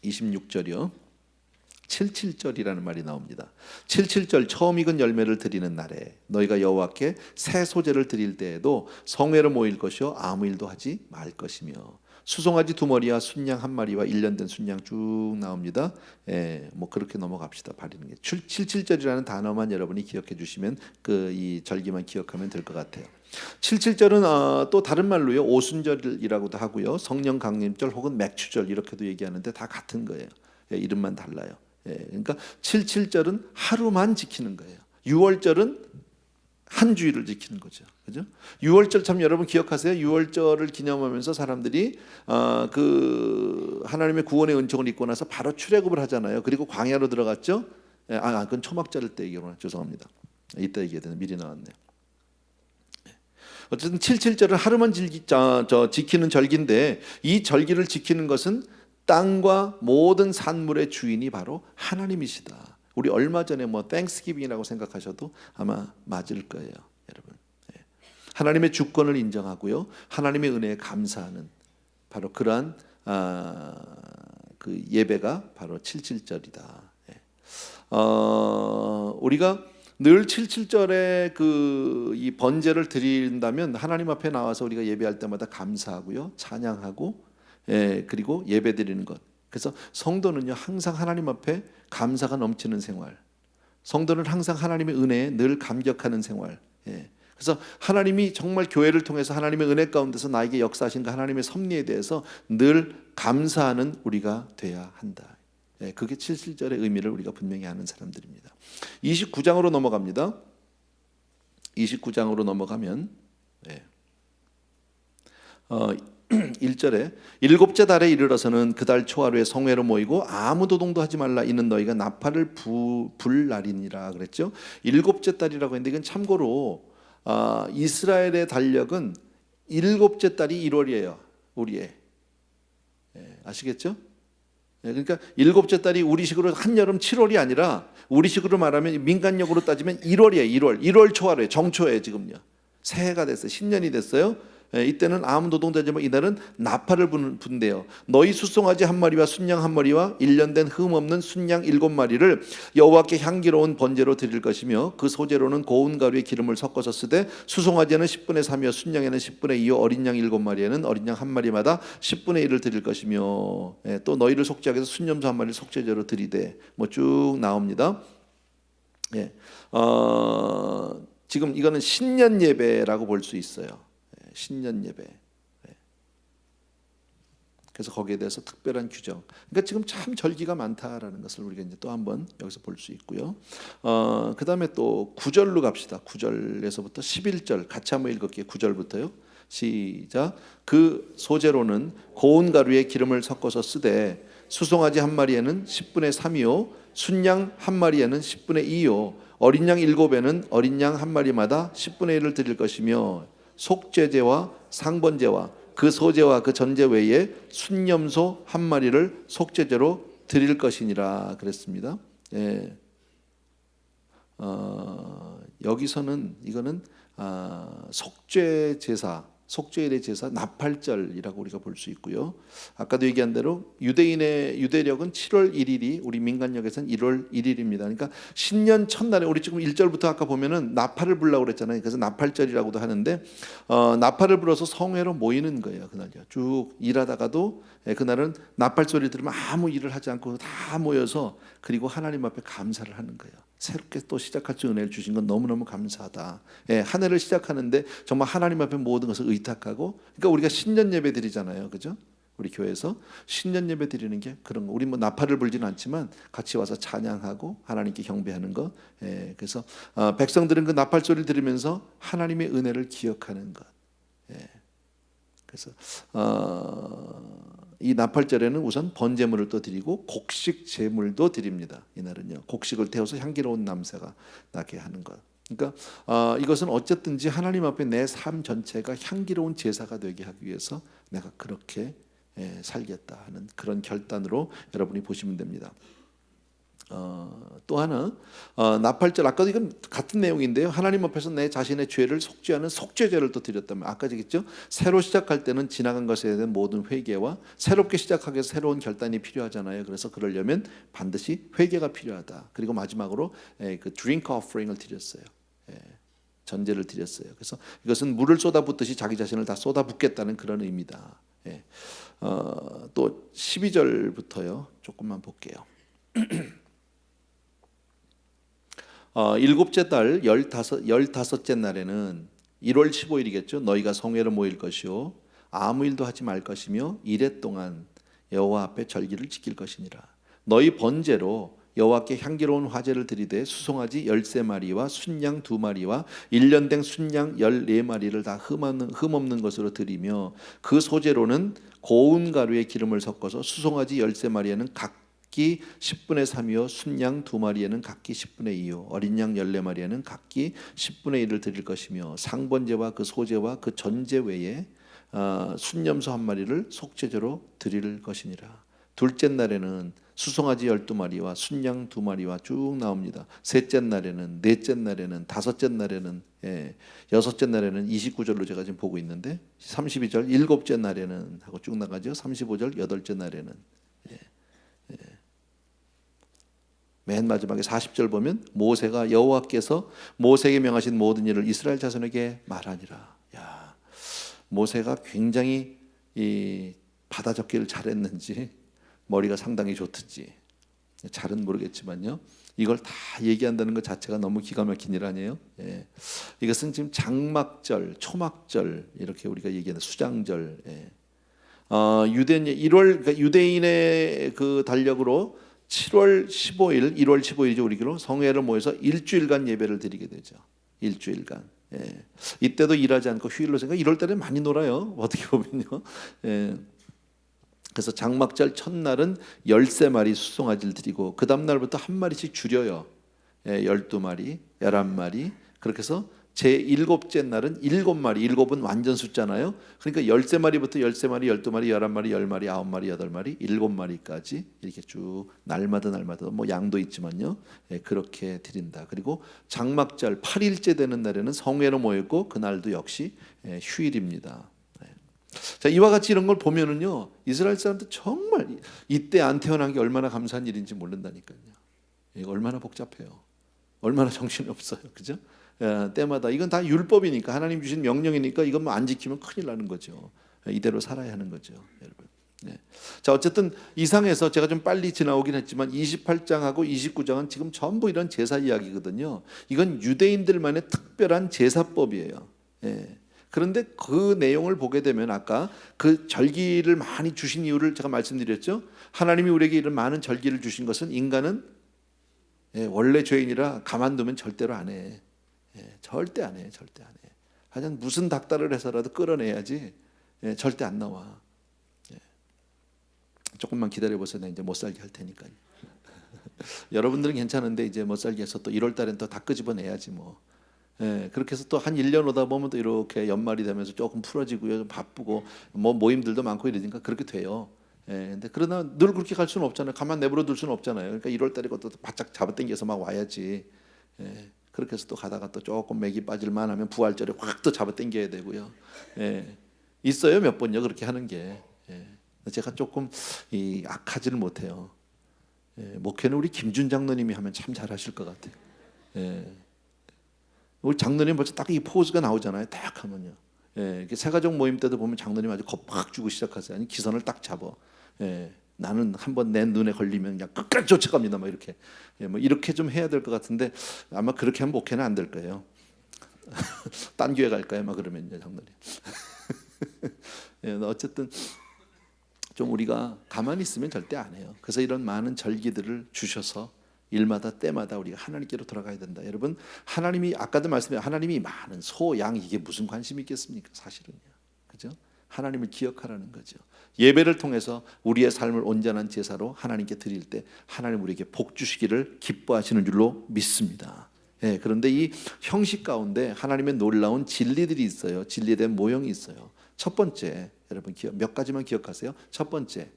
26절이요. 77절이라는 말이 나옵니다. 77절 처음 익은 열매를 드리는 날에 너희가 여호와께 새 소재를 드릴 때에도 성회로 모일 것이요 아무 일도 하지 말 것이며 수송아지 2마리와 순양 1마리와 1년 된 순양 쭉 나옵니다. 뭐 그렇게 넘어갑시다. 바리는 게 77절이라는 단어만 여러분이 기억해 주시면 그 이 절기만 기억하면 될 것 같아요. 77절은 또 다른 말로요 오순절이라고도 하고요 성령 강림절 혹은 맥추절 이렇게도 얘기하는데 다 같은 거예요. 이름만 달라요. 그러니까 77절은 하루만 지키는 거예요. 6월절은 한 주일을 지키는 거죠. 그죠? 6월절 참 여러분 기억하세요? 6월절을 기념하면서 사람들이 그 하나님의 구원의 은총을 입고 나서 바로 출애굽을 하잖아요. 그리고 광야로 들어갔죠. 그건 초막절 때 얘기구나. 죄송합니다. 이따 얘기해야 되는 미리 나왔네요. 어쨌든 77절은 하루만 지키는 절기인데 이 절기를 지키는 것은 땅과 모든 산물의 주인이 바로 하나님이시다. 우리 얼마 전에 뭐 땡스기빙이라고 생각하셔도 아마 맞을 거예요, 여러분. 하나님의 주권을 인정하고요, 하나님의 은혜에 감사하는 바로 그러한 그 예배가 바로 77절이다. 우리가 늘 77절에 이 번제를 드린다면 하나님 앞에 나와서 우리가 예배할 때마다 감사하고요, 찬양하고, 그리고 예배 드리는 것. 그래서 성도는요 항상 하나님 앞에 감사가 넘치는 생활, 성도는 항상 하나님의 은혜에 늘 감격하는 생활. 그래서 하나님이 정말 교회를 통해서 하나님의 은혜 가운데서 나에게 역사하신 그 하나님의 섭리에 대해서 늘 감사하는 우리가 돼야 한다. 그게 77절의 의미를 우리가 분명히 아는 사람들입니다. 29장으로 넘어갑니다. 29장으로 넘어가면 1절에 일곱째 달에 이르러서는 그 달 초하루에 성회로 모이고 아무 도동도 하지 말라. 이는 너희가 나팔을 불 날이니라 그랬죠. 일곱째 달이라고 했는데 이건 참고로 이스라엘의 달력은 일곱째 달이 1월이에요. 우리의 아시겠죠? 그러니까 일곱째 달이 우리식으로 한여름 7월이 아니라 우리식으로 말하면 민간력으로 따지면 1월이에요. 1월 초하루에 정초에 지금요. 새해가 됐어요. 신년이 됐어요. 이때는 아무 노동자지 뭐 이날은 나팔을 분대요. 너희 수송아지 한 마리와 순양 한 마리와 1년 된 흠 없는 순양 7마리를 여호와께 향기로운 번제로 드릴 것이며 그 소재로는 고운 가루에 기름을 섞어서 쓰되 수송아지는 10분의 3이요 순양에는 10분의 2요 어린 양 7마리에는 어린 양 한 마리마다 10분의 1을 드릴 것이며 또 너희를 속죄하기 위해서 순염소 한 마리를 속죄제로 드리되 뭐 쭉 나옵니다. 지금 이거는 신년 예배라고 볼 수 있어요. 신년 예배. 그래서 거기에 대해서 특별한 규정. 그러니까 지금 참 절기가 많다라는 것을 우리가 이제 또 한번 여기서 볼 수 있고요. 그다음에 또 9절로 갑시다. 9절에서부터 11절 같이 한번 읽을게요. 9절부터요. 시작. 그 소재로는 고운 가루에 기름을 섞어서 쓰되 수송아지 한 마리에는 10분의 3이요 순양 한 마리에는 10분의 2요 어린 양 7에는 어린 양 한 마리마다 10분의 1을 드릴 것이며 속죄제와 상번제와 그 소제와 그 전제 외에 순염소 한 마리를 속죄제로 드릴 것이니라 그랬습니다. 여기서는 이거는 속죄 제사, 속죄일의 제사 나팔절이라고 우리가 볼 수 있고요. 아까도 얘기한 대로 유대인의 유대력은 7월 1일이 우리 민간력에서는 1월 1일입니다. 그러니까 신년 첫날에 우리 지금 1절부터 아까 보면은 나팔을 불라고 그랬잖아요. 그래서 나팔절이라고도 하는데 나팔을 불어서 성회로 모이는 거예요. 그날요. 쭉 일하다가도 그날은 나팔 소리 들으면 아무 일을 하지 않고 다 모여서 그리고 하나님 앞에 감사를 하는 거예요. 새롭게 또 시작할 수 은혜를 주신 건 너무너무 감사하다. 한 해를 시작하는데 정말 하나님 앞에 모든 것을 의탁하고, 그러니까 우리가 신년 예배 드리잖아요, 그죠? 우리 교회에서 신년 예배 드리는 게 그런 거. 우리 뭐 나팔을 불지는 않지만 같이 와서 찬양하고 하나님께 경배하는 거. 그래서 백성들은 그 나팔 소리를 들으면서 하나님의 은혜를 기억하는 것. 그래서 이 나팔절에는 우선 번제물을 또 드리고 곡식 제물도 드립니다. 이날은요, 곡식을 태워서 향기로운 냄새가 나게 하는 것. 그러니까 이것은 어쨌든지 하나님 앞에 내 삶 전체가 향기로운 제사가 되게 하기 위해서 내가 그렇게 살겠다 하는 그런 결단으로 여러분이 보시면 됩니다. 또 하나 나팔절, 아까도 이건 같은 내용인데요. 하나님 앞에서 내 자신의 죄를 속죄하는 속죄제를 또 드렸다면, 아까 얘기했죠. 새로 시작할 때는 지나간 것에 대한 모든 회개와 새롭게 시작하기 위해서 새로운 결단이 필요하잖아요. 그래서 그러려면 반드시 회개가 필요하다. 그리고 마지막으로 그 drink offering을 드렸어요. 전제를 드렸어요. 그래서 이것은 물을 쏟아붓듯이 자기 자신을 다 쏟아붓겠다는 그런 의미다. 또 12절부터요. 조금만 볼게요. 일곱째 달 15째 날에는 1월 15일이겠죠. 너희가 성회로 모일 것이요 아무 일도 하지 말 것이며 이래 동안 여호와 앞에 절기를 지킬 것이니라. 너희 번제로 여호와께 향기로운 화제를 드리되 수송아지 13마리와 순양 2마리와 1년 된 순양 14마리를 다 흠없는 것으로 드리며 그 소재로는 고운 가루에 기름을 섞어서 수송아지 13마리에는 각기 10분의 3이요 순양 2마리에는 각기 10분의 2요 어린 양 14마리에는 각기 10분의 1을 드릴 것이며 상번제와 그 소제와 그 전제 외에 순염소 한 마리를 속죄제로 드릴 것이니라. 둘째 날에는 수송아지 12마리와 순양 2마리와 쭉 나옵니다. 셋째 날에는, 넷째 날에는, 다섯째 날에는, 여섯째 날에는 29절로 제가 지금 보고 있는데 32절 일곱째 날에는 하고 쭉 나가죠. 35절 여덟째 날에는. 맨 마지막에 40절 보면 모세가 여호와께서 모세에게 명하신 모든 일을 이스라엘 자손에게 말하니라. 야, 모세가 굉장히 이 받아 적기를 잘했는지 머리가 상당히 좋든지 잘은 모르겠지만요, 이걸 다 얘기한다는 것 자체가 너무 기가 막힌 일 아니에요? 이것은 지금 장막절, 초막절 이렇게 우리가 얘기하는 수장절. 유대인 1월 그러니까 유대인의 그 달력으로 7월 15일, 1월 15일이죠. 우리로 성회를 모여서 일주일간 예배를 드리게 되죠. 일주일간. 이때도 일하지 않고 휴일로 생각. 1월 달에 많이 놀아요. 어떻게 보면요. 그래서 장막절 첫날은 13마리 수송아지를 드리고 그 다음 날부터 한 마리씩 줄여요. 12마리, 11마리. 그렇게 해서 제7째 날은 7마리. 7은 완전 숫자잖아요. 그러니까 13마리부터 13마리, 12마리, 11마리, 10마리, 9마리, 8마리, 7마리까지 이렇게 쭉 날마다 뭐 양도 있지만요. 그렇게 드린다. 그리고 장막절 8일째 되는 날에는 성회로 모였고 그날도 역시 휴일입니다. 자, 이와 같이 이런 걸 보면은요, 이스라엘 사람들 정말 이때 안 태어난 게 얼마나 감사한 일인지 모른다니까요. 이거 얼마나 복잡해요. 얼마나 정신이 없어요. 그죠? 때마다 이건 다 율법이니까 하나님 주신 명령이니까 이건 뭐 안 지키면 큰일 나는 거죠. 이대로 살아야 하는 거죠, 여러분. 자, 어쨌든 이상해서 제가 좀 빨리 지나오긴 했지만 28장하고 29장은 지금 전부 이런 제사 이야기거든요. 이건 유대인들만의 특별한 제사법이에요. 그런데 그 내용을 보게 되면 아까 그 절기를 많이 주신 이유를 제가 말씀드렸죠. 하나님이 우리에게 이런 많은 절기를 주신 것은 인간은 원래 죄인이라 가만두면 절대로 안 해. 절대 안 해. 절대 안 해. 하여튼 무슨 닥달을 해서라도 끌어내야지 절대 안 나와. 조금만 기다려보세요. 내가 이제 못 살게 할 테니까요. 여러분들은 괜찮은데 이제 못 살게 해서 또 1월 달엔 또 다 끄집어내야지 뭐. 그렇게 해서 또 한 1년 오다 보면 또 이렇게 연말이 되면서 조금 풀어지고요. 좀 바쁘고 뭐 모임들도 많고 이러니까 그렇게 돼요. 근데 그러나 늘 그렇게 갈 수는 없잖아요. 가만 내버려 둘 수는 없잖아요. 그러니까 1월 달에 또 바짝 잡아당겨서 막 와야지. 그렇게 해서 또 가다가 또 조금 맥이 빠질만 하면 부활절에 확 또 잡아당겨야 되고요. 있어요 몇 번요 그렇게 하는 게. 제가 조금 악하지는 못해요. 목회는 우리 김준 장로님이 하면 참 잘하실 것 같아요. 우리 장로님 벌써 딱 이 포즈가 나오잖아요. 딱 하면요. 세가족 모임 때도 보면 장로님 아주 겁팍 주고 시작하세요. 아니 기선을 딱 잡아. 나는 한번 내 눈에 걸리면 그냥 끝까지 쫓아갑니다. 막 이렇게. 뭐 이렇게 좀 해야 될 것 같은데 아마 그렇게 하면 목회는 안 될 거예요. 딴 교회 갈까요? 막 그러면요, 장로님. 어쨌든 좀 우리가 가만히 있으면 절대 안 해요. 그래서 이런 많은 절기들을 주셔서 일마다 때마다 우리가 하나님께로 돌아가야 된다. 여러분, 하나님이 아까도 말씀드린 하나님이 많은 소, 양 이게 무슨 관심이 있겠습니까? 사실은요. 그죠? 하나님을 기억하라는 거죠. 예배를 통해서 우리의 삶을 온전한 제사로 하나님께 드릴 때 하나님 우리에게 복 주시기를 기뻐하시는 줄로 믿습니다. 그런데 이 형식 가운데 하나님의 놀라운 진리들이 있어요. 진리에 대한 모형이 있어요. 첫 번째, 여러분 몇 가지만 기억하세요. 첫 번째,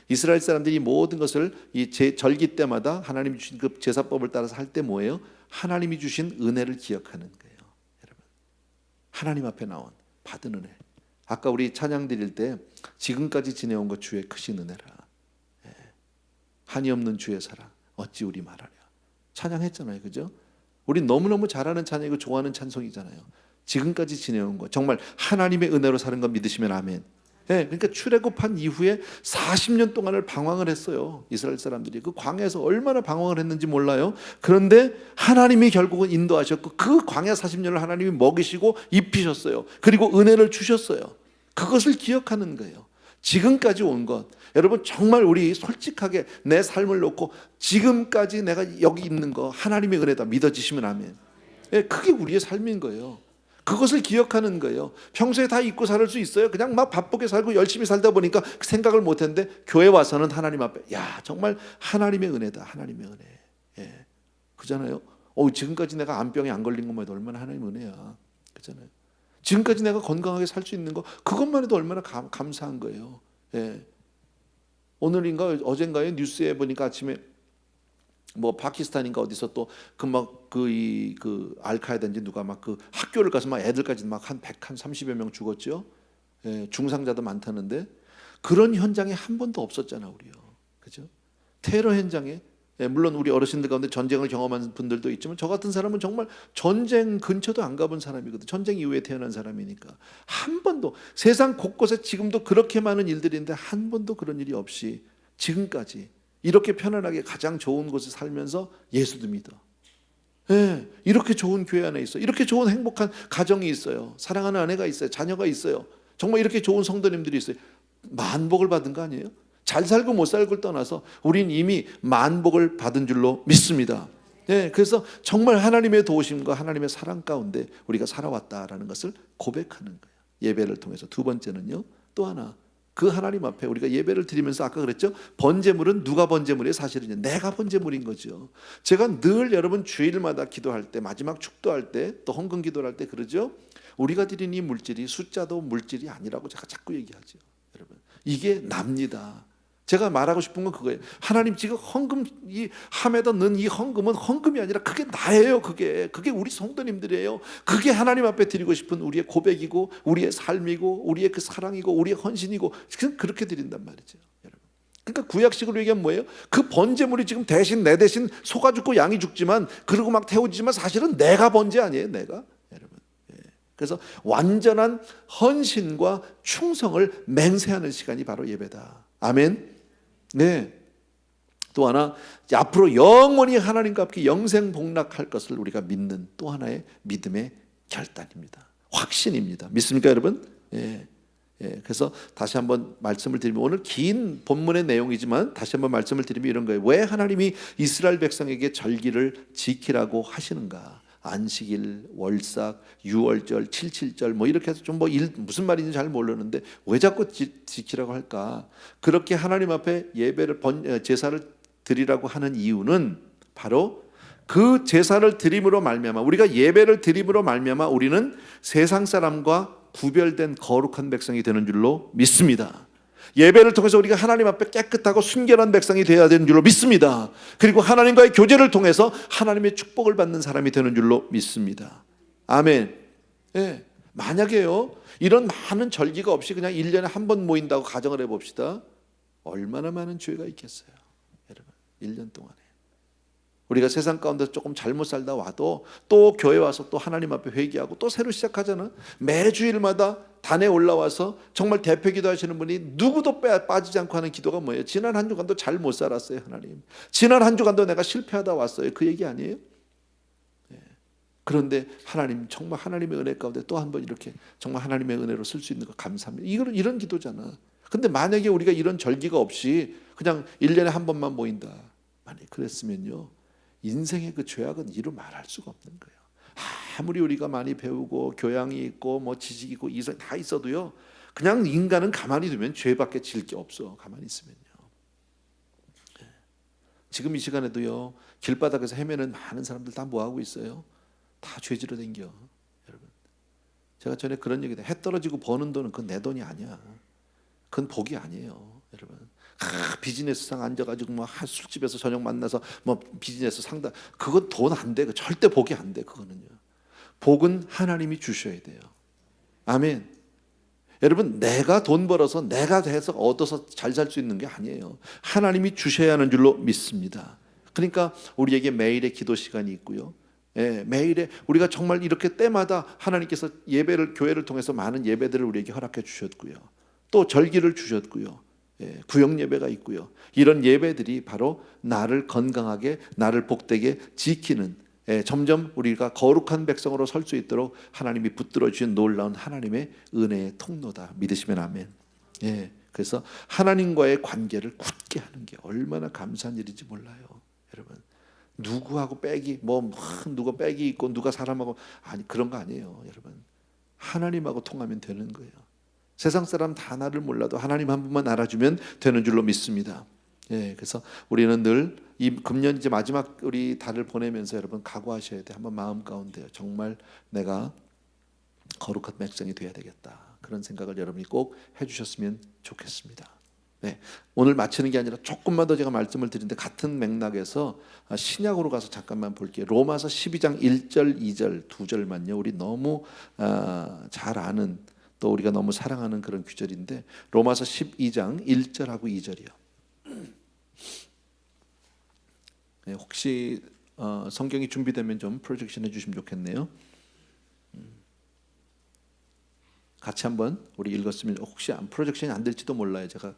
이스라엘 사람들이 모든 것을 이 절기 때마다 하나님이 주신 그 제사법을 따라서 할 때 뭐예요? 하나님이 주신 은혜를 기억하는 거예요. 여러분, 하나님 앞에 나온 받은 은혜. 아까 우리 찬양 드릴 때 지금까지 지내온 것 주의 크신 은혜라. 한이 없는 주의 사랑 어찌 우리 말하랴. 찬양했잖아요, 그죠? 우리 너무너무 잘하는 찬양이고 좋아하는 찬송이잖아요. 지금까지 지내온 것 정말 하나님의 은혜로 사는 것 믿으시면 아멘. 그러니까 출애굽한 이후에 40년 동안을 방황을 했어요. 이스라엘 사람들이 그 광야에서 얼마나 방황을 했는지 몰라요. 그런데 하나님이 결국은 인도하셨고 그 광야 40년을 하나님이 먹이시고 입히셨어요. 그리고 은혜를 주셨어요. 그것을 기억하는 거예요. 지금까지 온 것. 여러분 정말 우리 솔직하게 내 삶을 놓고 지금까지 내가 여기 있는 거 하나님의 은혜다 믿어지시면 아멘. 그게 우리의 삶인 거예요. 그것을 기억하는 거예요. 평소에 다 잊고 살 수 있어요. 그냥 막 바쁘게 살고 열심히 살다 보니까 생각을 못했는데 교회 와서는 하나님 앞에 야 정말 하나님의 은혜다. 하나님의 은혜. 그잖아요. 지금까지 내가 암병에 안 걸린 것만 해도 얼마나 하나님의 은혜야. 그잖아요. 지금까지 내가 건강하게 살 수 있는 거 그것만 해도 얼마나 감사한 거예요. 오늘인가 어젠가에 뉴스에 보니까 아침에 뭐 파키스탄인가 어디서 또 그 막 그 알카에다인지 누가 막 그 학교를 가서 막 애들까지 막 한 130여 명 죽었죠. 예, 중상자도 많다는데 그런 현장에 한 번도 없었잖아 우리요. 그죠? 테러 현장에 물론 우리 어르신들 가운데 전쟁을 경험한 분들도 있지만 저 같은 사람은 정말 전쟁 근처도 안 가본 사람이거든. 전쟁 이후에 태어난 사람이니까 한 번도 세상 곳곳에 지금도 그렇게 많은 일들인데 한 번도 그런 일이 없이 지금까지 이렇게 편안하게 가장 좋은 곳에 살면서 예수도 믿어. 예, 이렇게 좋은 교회 안에 있어. 이렇게 좋은 행복한 가정이 있어요. 사랑하는 아내가 있어요. 자녀가 있어요. 정말 이렇게 좋은 성도님들이 있어요. 만복을 받은 거 아니에요? 잘 살고 못 살고를 떠나서 우린 이미 만복을 받은 줄로 믿습니다. 네, 그래서 정말 하나님의 도우심과 하나님의 사랑 가운데 우리가 살아왔다라는 것을 고백하는 거예요. 예배를 통해서. 두 번째는요, 또 하나 그 하나님 앞에 우리가 예배를 드리면서 아까 그랬죠, 번제물은 누가 번제물이에요? 사실은 내가 번제물인 거죠. 제가 늘 여러분 주일마다 기도할 때, 마지막 축도할 때, 또 헌금 기도를 할 때 그러죠. 우리가 드린 이 물질이 숫자도 물질이 아니라고 제가 자꾸 얘기하죠. 여러분, 이게 납니다. 제가 말하고 싶은 건 그거예요. 하나님 지금 헌금 이 함에다 넣은 이 헌금은 헌금이 아니라 그게 나예요. 그게 우리 성도님들이에요. 그게 하나님 앞에 드리고 싶은 우리의 고백이고 우리의 삶이고 우리의 그 사랑이고 우리의 헌신이고 그렇게 드린단 말이죠, 여러분. 그러니까 구약식으로 얘기하면 뭐예요? 그 번제물이 지금 대신 내 대신 소가 죽고 양이 죽지만 그러고 막 태워지지만 사실은 내가 번제 아니에요, 내가. 여러분. 그래서 완전한 헌신과 충성을 맹세하는 시간이 바로 예배다. 아멘. 네. 또 하나, 앞으로 영원히 하나님과 함께 영생복락할 것을 우리가 믿는 또 하나의 믿음의 결단입니다. 확신입니다. 믿습니까, 여러분? 예. 그래서 다시 한번 말씀을 드리면, 오늘 긴 본문의 내용이지만 다시 한번 말씀을 드리면 이런 거예요. 왜 하나님이 이스라엘 백성에게 절기를 지키라고 하시는가? 안식일, 월삭, 유월절, 칠칠절 뭐 이렇게 해서 좀 무슨 말인지 잘 모르는데 왜 자꾸 지키라고 할까? 그렇게 하나님 앞에 예배를 제사를 드리라고 하는 이유는 바로 그 제사를 드림으로 말미암아, 우리가 예배를 드림으로 말미암아 우리는 세상 사람과 구별된 거룩한 백성이 되는 줄로 믿습니다. 예배를 통해서 우리가 하나님 앞에 깨끗하고 순결한 백성이 되어야 되는 줄로 믿습니다. 그리고 하나님과의 교제를 통해서 하나님의 축복을 받는 사람이 되는 줄로 믿습니다. 아멘. 예. 만약에요, 이런 많은 절기가 없이 그냥 1년에 한 번 모인다고 가정을 해봅시다. 얼마나 많은 죄가 있겠어요, 여러분. 1년 동안에 우리가 세상 가운데 조금 잘못 살다 와도 또 교회 와서 또 하나님 앞에 회개하고 또 새로 시작하잖아. 매주일마다 단에 올라와서 정말 대표 기도하시는 분이 누구도 빠지지 않고 하는 기도가 뭐예요? 지난 한 주간도 잘 못 살았어요, 하나님. 지난 한 주간도 내가 실패하다 왔어요. 그 얘기 아니에요? 네. 그런데 하나님, 정말 하나님의 은혜 가운데 또 한 번 이렇게 정말 하나님의 은혜로 쓸 수 있는 거 감사합니다. 이런 기도잖아. 근데 만약에 우리가 이런 절기가 없이 그냥 1년에 한 번만 모인다, 만약에 그랬으면요, 인생의 그 죄악은 이루 말할 수가 없는 거예요. 아무리 우리가 많이 배우고 교양이 있고 뭐 지식이 있고 이성 다 있어도요, 그냥 인간은 가만히 두면 죄밖에 질 게 없어. 가만히 있으면요. 지금 이 시간에도요, 길바닥에서 헤매는 많은 사람들 다 뭐 하고 있어요? 다 죄지러 댕겨, 여러분. 제가 전에 그런 얘기다. 해 떨어지고 버는 돈은 그건 내 돈이 아니야. 그건 복이 아니에요, 여러분. 비즈니스상 앉아가지고 뭐 술집에서 저녁 만나서 뭐 비즈니스 상담, 그건 돈 안 돼. 절대 복이 안 돼. 그거는요. 복은 하나님이 주셔야 돼요. 아멘. 여러분, 내가 돈 벌어서 내가 해서 얻어서 잘 살 수 있는 게 아니에요. 하나님이 주셔야 하는 줄로 믿습니다. 그러니까 우리에게 매일의 기도 시간이 있고요. 예, 매일에 우리가 정말 이렇게 때마다 하나님께서 예배를, 교회를 통해서 많은 예배들을 우리에게 허락해 주셨고요. 또 절기를 주셨고요. 예, 구역 예배가 있고요. 이런 예배들이 바로 나를 건강하게, 나를 복되게 지키는, 점점 우리가 거룩한 백성으로 설 수 있도록 하나님이 붙들어 주신 놀라운 하나님의 은혜의 통로다. 믿으시면 아멘. 예, 그래서 하나님과의 관계를 굳게 하는 게 얼마나 감사한 일인지 몰라요, 여러분. 누구하고 빽이 뭐 누가 빽이 있고 누가 사람하고, 아니, 그런 거 아니에요, 여러분. 하나님하고 통하면 되는 거예요. 세상 사람 다 나를 몰라도 하나님 한 분만 알아주면 되는 줄로 믿습니다. 예, 그래서 우리는 늘 이 금년 이제 마지막 우리 달을 보내면서 여러분 각오하셔야 돼. 한번 마음 가운데 정말 내가 거룩한 백성이 되어야 되겠다. 그런 생각을 여러분이 꼭 해주셨으면 좋겠습니다. 네, 오늘 마치는 게 아니라 조금만 더 제가 말씀을 드리는데 같은 맥락에서 신약으로 가서 잠깐만 볼게요. 로마서 12장 1절, 2절, 2절만요. 우리 너무 잘 아는, 또 우리가 너무 사랑하는 그런 구절인데, 로마서 12장 1절하고 2절이요. 네, 혹시 성경이 준비되면 좀 프로젝션 해주시면 좋겠네요. 같이 한번 우리 읽었으면, 혹시 프로젝션이 안 될지도 몰라요. 제가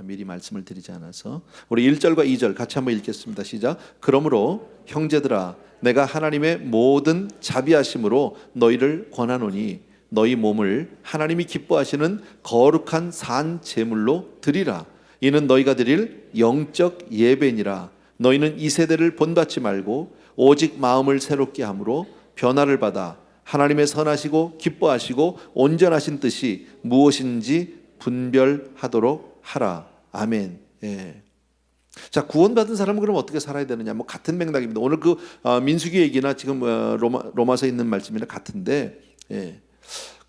미리 말씀을 드리지 않아서. 우리 1절과 2절 같이 한번 읽겠습니다. 시작. 그러므로 형제들아, 내가 하나님의 모든 자비하심으로 너희를 권하노니 너희 몸을 하나님이 기뻐하시는 거룩한 산 제물로 드리라. 이는 너희가 드릴 영적 예배니라. 너희는 이 세대를 본받지 말고 오직 마음을 새롭게 함으로 변화를 받아 하나님의 선하시고 기뻐하시고 온전하신 뜻이 무엇인지 분별하도록 하라. 아멘. 예. 자, 구원받은 사람은 그럼 어떻게 살아야 되느냐? 뭐 같은 맥락입니다. 오늘 그 민수기 얘기나 지금 로마서에 있는 말씀이나 같은데, 예.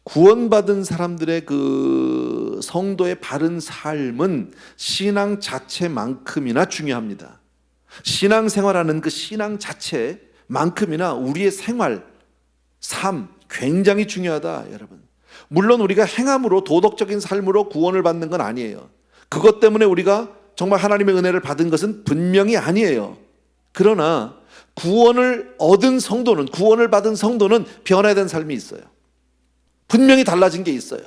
구원받은 사람들의 그 성도의 바른 삶은 신앙 자체만큼이나 중요합니다. 신앙생활하는 그 신앙 자체만큼이나 우리의 생활, 삶 굉장히 중요하다, 여러분. 물론 우리가 행함으로 도덕적인 삶으로 구원을 받는 건 아니에요. 그것 때문에 우리가 정말 하나님의 은혜를 받은 것은 분명히 아니에요. 그러나 구원을 얻은 성도는, 구원을 받은 성도는 변화된 삶이 있어요. 분명히 달라진 게 있어요.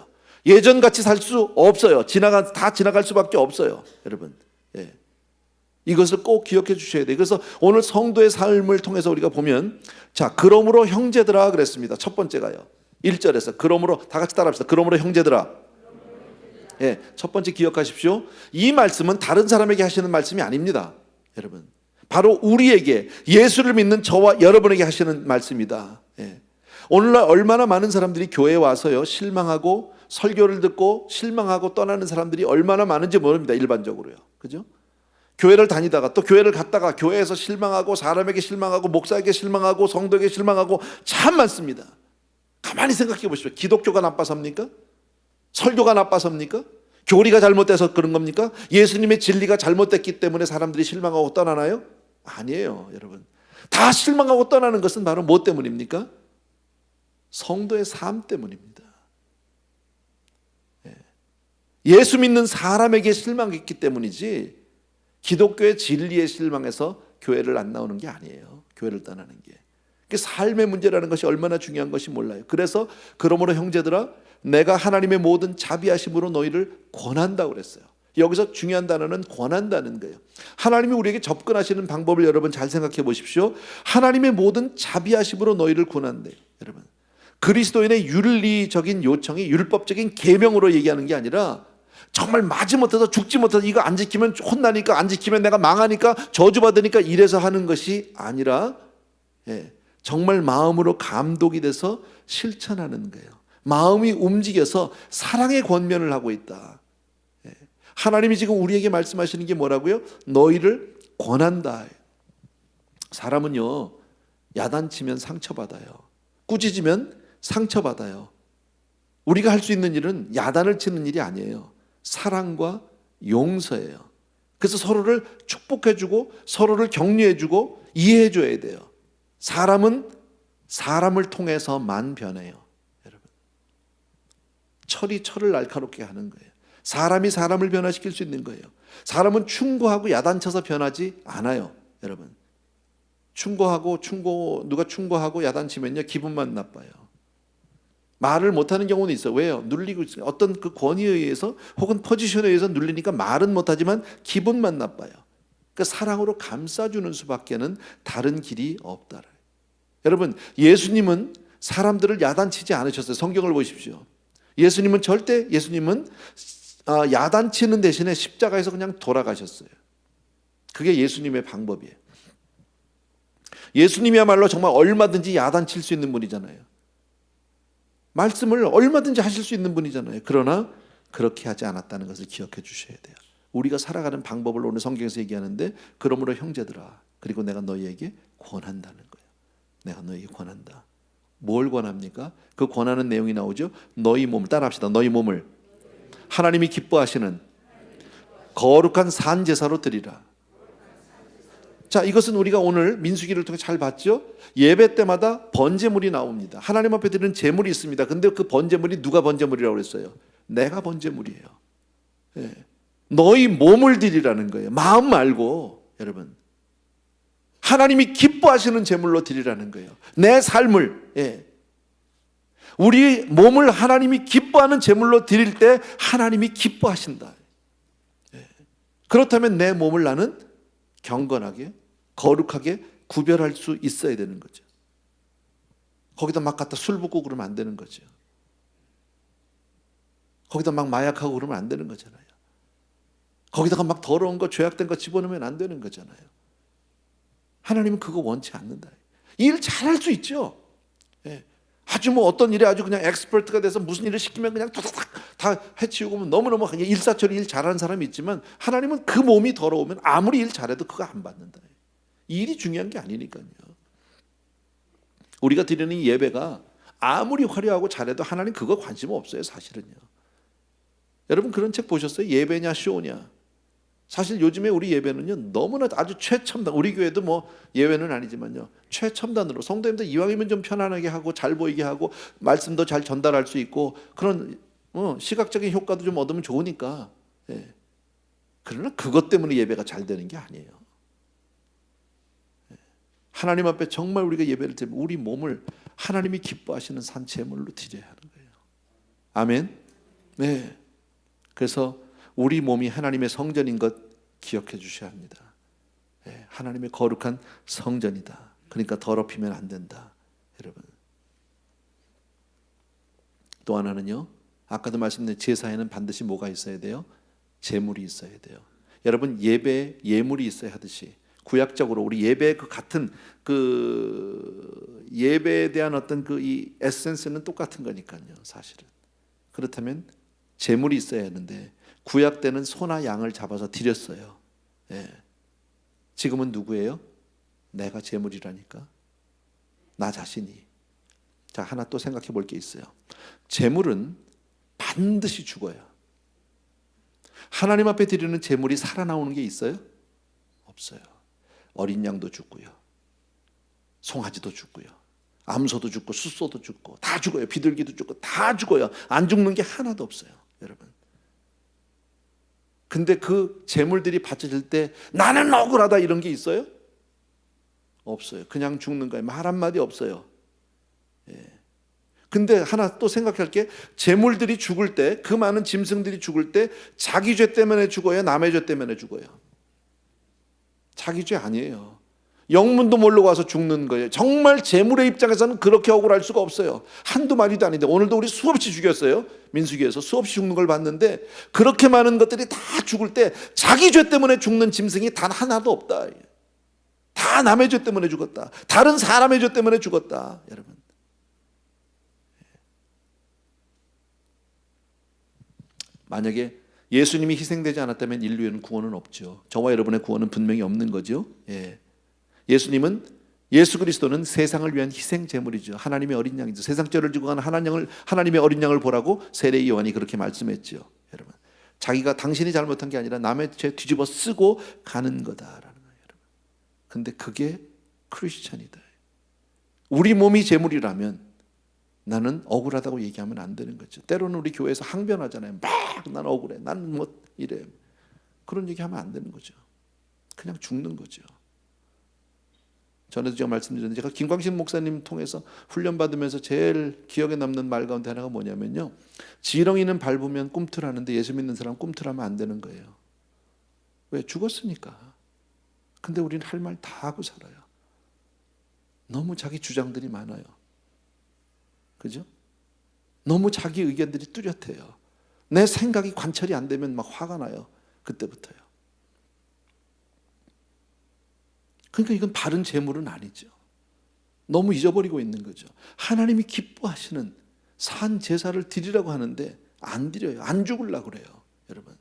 예전같이 살 수 없어요. 다 지나갈 수밖에 없어요, 여러분. 예. 이것을 꼭 기억해 주셔야 돼요. 그래서 오늘 성도의 삶을 통해서 우리가 보면, 자, 그러므로 형제들아 그랬습니다. 첫 번째가요. 1절에서 그러므로, 다 같이 따라합시다. 그러므로 형제들아. 예, 첫 번째 기억하십시오. 이 말씀은 다른 사람에게 하시는 말씀이 아닙니다, 여러분. 바로 우리에게, 예수를 믿는 저와 여러분에게 하시는 말씀이다. 예. 오늘날 얼마나 많은 사람들이 교회에 와서요, 실망하고 설교를 듣고 실망하고 떠나는 사람들이 얼마나 많은지 모릅니다, 일반적으로요. 그죠? 교회를 다니다가 또 교회를 갔다가 교회에서 실망하고 사람에게 실망하고 목사에게 실망하고 성도에게 실망하고 참 많습니다. 가만히 생각해 보십시오. 기독교가 나빠서입니까? 설교가 나빠서입니까? 교리가 잘못돼서 그런 겁니까? 예수님의 진리가 잘못됐기 때문에 사람들이 실망하고 떠나나요? 아니에요, 여러분. 다 실망하고 떠나는 것은 바로 뭐 때문입니까? 성도의 삶 때문입니다. 예수 믿는 사람에게 실망했기 때문이지 기독교의 진리에 실망해서 교회를 안 나오는 게 아니에요. 교회를 떠나는 게. 삶의 문제라는 것이 얼마나 중요한 것이 몰라요. 그래서 그러므로 형제들아, 내가 하나님의 모든 자비하심으로 너희를 권한다고 그랬어요. 여기서 중요한 단어는 권한다는 거예요. 하나님이 우리에게 접근하시는 방법을 여러분 잘 생각해 보십시오. 하나님의 모든 자비하심으로 너희를 권한대요, 여러분. 그리스도인의 윤리적인 요청이 율법적인 계명으로 얘기하는 게 아니라, 정말 마지못해서 죽지 못해서 이거 안 지키면 혼나니까, 안 지키면 내가 망하니까, 저주받으니까 이래서 하는 것이 아니라, 예, 정말 마음으로 감독이 돼서 실천하는 거예요. 마음이 움직여서 사랑의 권면을 하고 있다. 예. 하나님이 지금 우리에게 말씀하시는 게 뭐라고요? 너희를 권한다. 사람은요, 야단치면 상처받아요. 꾸짖으면 상처받아요. 우리가 할 수 있는 일은 야단을 치는 일이 아니에요. 사랑과 용서예요. 그래서 서로를 축복해주고 서로를 격려해주고 이해해줘야 돼요. 사람은 사람을 통해서만 변해요, 여러분. 철이 철을 날카롭게 하는 거예요. 사람이 사람을 변화시킬 수 있는 거예요. 사람은 충고하고 야단쳐서 변하지 않아요, 여러분. 누가 충고하고 야단치면요, 기분만 나빠요. 말을 못하는 경우는 있어요. 왜요? 눌리고 있어요. 어떤 그 권위에 의해서 혹은 포지션에 의해서 눌리니까 말은 못하지만 기분만 나빠요. 그러니까 사랑으로 감싸주는 수밖에는 다른 길이 없다. 여러분, 예수님은 사람들을 야단치지 않으셨어요. 성경을 보십시오. 예수님은 야단치는 대신에 십자가에서 그냥 돌아가셨어요. 그게 예수님의 방법이에요. 예수님이야말로 정말 얼마든지 야단칠 수 있는 분이잖아요. 말씀을 얼마든지 하실 수 있는 분이잖아요. 그러나 그렇게 하지 않았다는 것을 기억해 주셔야 돼요. 우리가 살아가는 방법을 오늘 성경에서 얘기하는데, 그러므로 형제들아, 그리고 내가 너희에게 권한다는 거예요. 내가 너희에게 권한다. 뭘 권합니까? 그 권하는 내용이 나오죠. 너희 몸을, 따라합시다. 너희 몸을 하나님이 기뻐하시는 거룩한 산 제사로 드리라. 자, 이것은 우리가 오늘 민수기를 통해 잘 봤죠? 예배 때마다 번제물이 나옵니다. 하나님 앞에 드리는 제물이 있습니다. 근데 그 번제물이 누가 번제물이라고 그랬어요? 내가 번제물이에요. 예. 너희 몸을 드리라는 거예요. 마음 말고, 여러분. 하나님이 기뻐하시는 제물로 드리라는 거예요. 내 삶을, 예. 우리 몸을 하나님이 기뻐하는 제물로 드릴 때 하나님이 기뻐하신다. 예. 그렇다면 내 몸을 나는 경건하게, 거룩하게 구별할 수 있어야 되는 거죠. 거기다 막 갖다 술 붓고 그러면 안 되는 거죠. 거기다 막 마약하고 그러면 안 되는 거잖아요. 거기다가 막 더러운 거, 죄악된 거 집어넣으면 안 되는 거잖아요. 하나님은 그거 원치 않는다. 일 잘할 수 있죠. 예. 아주 뭐 어떤 일에 아주 그냥 엑스퍼트가 돼서 무슨 일을 시키면 그냥 다 해치우고 너무너무 그냥 일사천리 일 잘하는 사람이 있지만 하나님은 그 몸이 더러우면 아무리 일 잘해도 그거 안 받는다. 일이 중요한 게 아니니까요. 우리가 드리는 이 예배가 아무리 화려하고 잘해도 하나님 그거 관심 없어요, 사실은요. 여러분 그런 책 보셨어요? 예배냐 쇼냐? 사실 요즘에 우리 예배는요 너무나 아주 최첨단, 우리 교회도 뭐 예외는 아니지만요 최첨단으로 성도님들 이왕이면 좀 편안하게 하고 잘 보이게 하고 말씀도 잘 전달할 수 있고 그런 시각적인 효과도 좀 얻으면 좋으니까. 예. 그러나 그것 때문에 예배가 잘 되는 게 아니에요. 예. 하나님 앞에 정말 우리가 예배를 드리면 우리 몸을 하나님이 기뻐하시는 산 제물로 드려야 하는 거예요. 아멘. 네. 그래서 우리 몸이 하나님의 성전인 것 기억해 주셔야 합니다. 네, 하나님의 거룩한 성전이다. 그러니까 더럽히면 안 된다. 여러분. 또 하나는요. 아까도 말씀드린 제사에는 반드시 뭐가 있어야 돼요? 제물이 있어야 돼요. 여러분 예배에 예물이 있어야 하듯이 구약적으로 우리 예배 그 같은 그 예배에 대한 어떤 그 이 에센스는 똑같은 거니까요. 사실은. 그렇다면 제물이 있어야 하는데 구약 때는 소나 양을 잡아서 드렸어요. 예. 지금은 누구예요? 내가 제물이라니까. 나 자신이. 자, 하나 또 생각해 볼 게 있어요. 제물은 반드시 죽어요. 하나님 앞에 드리는 제물이 살아나오는 게 있어요? 없어요. 어린 양도 죽고요. 송아지도 죽고요. 암소도 죽고 숫소도 죽고 다 죽어요. 비둘기도 죽고 다 죽어요. 안 죽는 게 하나도 없어요. 여러분. 근데 그 제물들이 바쳐질 때 나는 억울하다 이런 게 있어요? 없어요. 그냥 죽는 거예요. 말 한마디 없어요. 예. 근데 하나 또 생각할 게 제물들이 죽을 때, 그 많은 짐승들이 죽을 때 자기 죄 때문에 죽어요? 남의 죄 때문에 죽어요? 자기 죄 아니에요. 영문도 모르고 와서 죽는 거예요. 정말 제물의 입장에서는 그렇게 억울할 수가 없어요. 한두 마리도 아닌데 오늘도 우리 수없이 죽였어요. 민수기에서 수없이 죽는 걸 봤는데 그렇게 많은 것들이 다 죽을 때 자기 죄 때문에 죽는 짐승이 단 하나도 없다. 다 남의 죄 때문에 죽었다. 다른 사람의 죄 때문에 죽었다. 여러분. 만약에 예수님이 희생되지 않았다면 인류에는 구원은 없죠. 저와 여러분의 구원은 분명히 없는 거죠. 예. 예수님은 예수 그리스도는 세상을 위한 희생 제물이죠. 하나님의 어린 양이죠. 세상 죄를 지고 가는 하나님의 어린 양을 보라고 세례 요한이 그렇게 말씀했죠. 여러분, 자기가 당신이 잘못한 게 아니라 남의 죄 뒤집어 쓰고 가는 거다라는 거예요. 여러분. 근데 그게 크리스찬이다. 우리 몸이 제물이라면 나는 억울하다고 얘기하면 안 되는 거죠. 때로는 우리 교회에서 항변하잖아요. 막 난 억울해. 난 뭐 이래. 그런 얘기하면 안 되는 거죠. 그냥 죽는 거죠. 전에도 제가 말씀드렸는데 제가 김광식 목사님 통해서 훈련받으면서 제일 기억에 남는 말 가운데 하나가 뭐냐면요. 지렁이는 밟으면 꿈틀하는데 예수 믿는 사람은 꿈틀하면 안 되는 거예요. 왜? 죽었으니까. 근데 우리는 할 말 다 하고 살아요. 너무 자기 주장들이 많아요. 그죠? 너무 자기 의견들이 뚜렷해요. 내 생각이 관철이 안 되면 막 화가 나요. 그때부터요. 그러니까 이건 바른 제물은 아니죠. 너무 잊어버리고 있는 거죠. 하나님이 기뻐하시는 산 제사를 드리라고 하는데 안 드려요. 안 죽으려고 그래요. 여러분.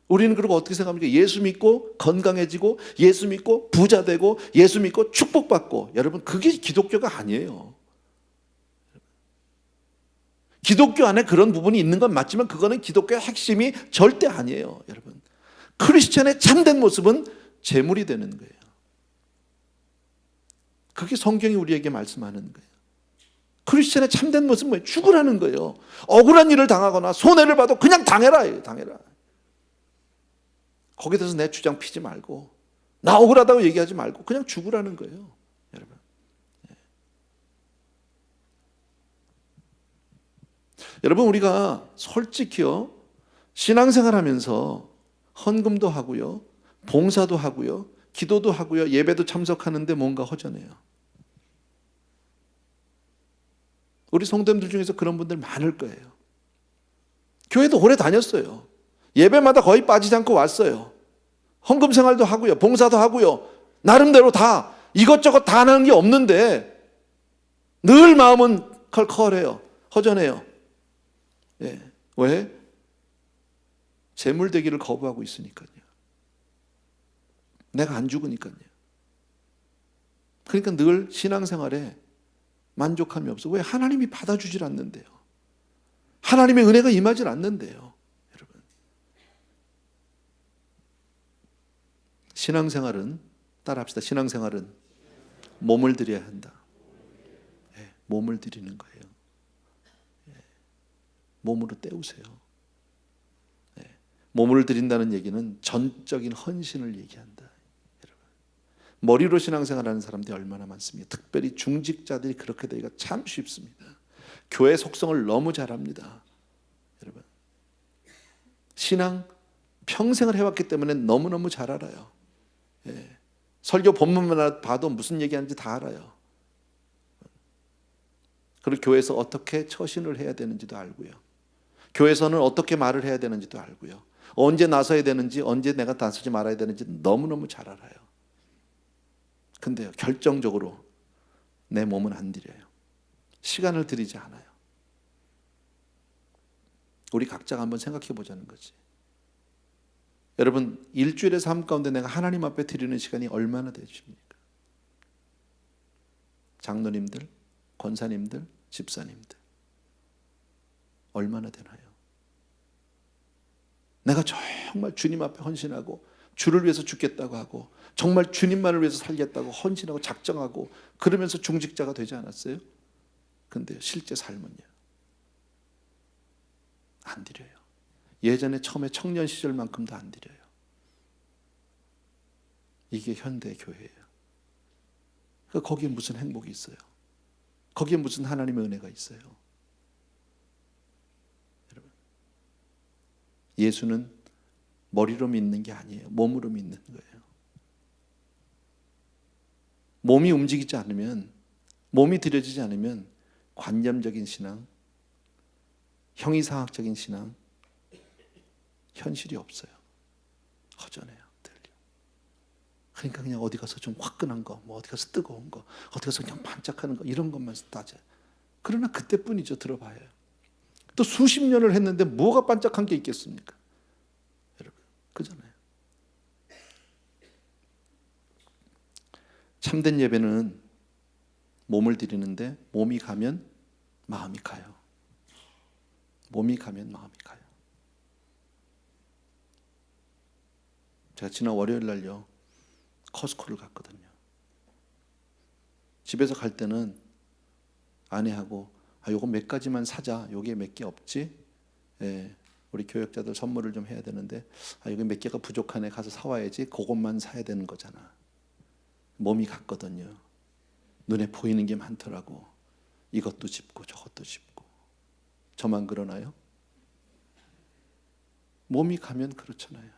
우리는 그리고 어떻게 생각합니까? 예수 믿고 건강해지고 예수 믿고 부자 되고 예수 믿고 축복받고. 여러분 그게 기독교가 아니에요. 기독교 안에 그런 부분이 있는 건 맞지만 그거는 기독교의 핵심이 절대 아니에요. 여러분. 크리스천의 참된 모습은 제물이 되는 거예요. 그게 성경이 우리에게 말씀하는 거예요. 크리스천의 참된 모습은 뭐예요? 죽으라는 거예요. 억울한 일을 당하거나 손해를 봐도 그냥 당해라. 당해라. 거기에 대해서 내 주장 피지 말고, 나 억울하다고 얘기하지 말고 그냥 죽으라는 거예요. 여러분. 여러분, 우리가 솔직히요, 신앙생활하면서 헌금도 하고요, 봉사도 하고요, 기도도 하고요, 예배도 참석하는데 뭔가 허전해요. 우리 성도님들 중에서 그런 분들 많을 거예요. 교회도 오래 다녔어요. 예배마다 거의 빠지지 않고 왔어요. 헌금 생활도 하고요, 봉사도 하고요, 나름대로 다 이것저것 다 하는 게 없는데 늘 마음은 컬컬해요. 허전해요. 예. 왜? 재물 되기를 거부하고 있으니까요. 내가 안 죽으니까요. 그러니까 늘 신앙생활에 만족함이 없어. 왜? 하나님이 받아주질 않는데요. 하나님의 은혜가 임하질 않는데요. 여러분, 신앙생활은, 따라합시다. 신앙생활은 몸을 드려야 한다. 네, 몸을 드리는 거예요. 네, 몸으로 때우세요. 네, 몸을 드린다는 얘기는 전적인 헌신을 얘기한다. 머리로 신앙생활하는 사람들이 얼마나 많습니까? 특별히 중직자들이 그렇게 되기가 참 쉽습니다. 교회 속성을 너무 잘 압니다. 여러분, 신앙 평생을 해왔기 때문에 너무너무 잘 알아요. 예. 설교 본문만 봐도 무슨 얘기하는지 다 알아요. 그리고 교회에서 어떻게 처신을 해야 되는지도 알고요. 교회에서는 어떻게 말을 해야 되는지도 알고요. 언제 나서야 되는지, 언제 내가 나서지 말아야 되는지 너무너무 잘 알아요. 근데요, 결정적으로 내 몸은 안 드려요. 시간을 들이지 않아요. 우리 각자가 한번 생각해 보자는 거지. 여러분, 일주일의 삶 가운데 내가 하나님 앞에 드리는 시간이 얼마나 되십니까? 장로님들, 권사님들, 집사님들, 얼마나 되나요? 내가 정말 주님 앞에 헌신하고 주를 위해서 죽겠다고 하고 정말 주님만을 위해서 살겠다고 헌신하고 작정하고 그러면서 중직자가 되지 않았어요? 근데 실제 삶은요, 안 드려요. 예전에 처음에 청년 시절만큼도 안 드려요. 이게 현대 교회예요. 그러니까 거기에 무슨 행복이 있어요? 거기에 무슨 하나님의 은혜가 있어요? 여러분, 예수는 머리로 믿는 게 아니에요. 몸으로 믿는 거예요. 몸이 움직이지 않으면, 몸이 들여지지 않으면 관념적인 신앙, 형이상학적인 신앙, 현실이 없어요. 허전해요. 들려. 그러니까 그냥 어디 가서 좀 화끈한 거, 뭐 어디 가서 뜨거운 거, 어디 가서 그냥 반짝하는 거, 이런 것만 따져요. 그러나 그때뿐이죠. 들어봐요. 또 수십 년을 했는데 뭐가 반짝한 게 있겠습니까? 여러분, 그잖아요. 참된 예배는 몸을 드리는데 몸이 가면 마음이 가요. 몸이 가면 마음이 가요. 제가 지난 월요일 날요, 커스코를 갔거든요. 집에서 갈 때는 아내하고 요거 몇 가지만 사자. 요게 몇 개 없지? 예, 우리 교역자들 선물을 좀 해야 되는데 여기 몇 개가 부족하네. 가서 사와야지. 그것만 사야 되는 거잖아. 몸이 갔거든요. 눈에 보이는 게 많더라고. 이것도 짚고 저것도 짚고. 저만 그러나요? 몸이 가면 그렇잖아요.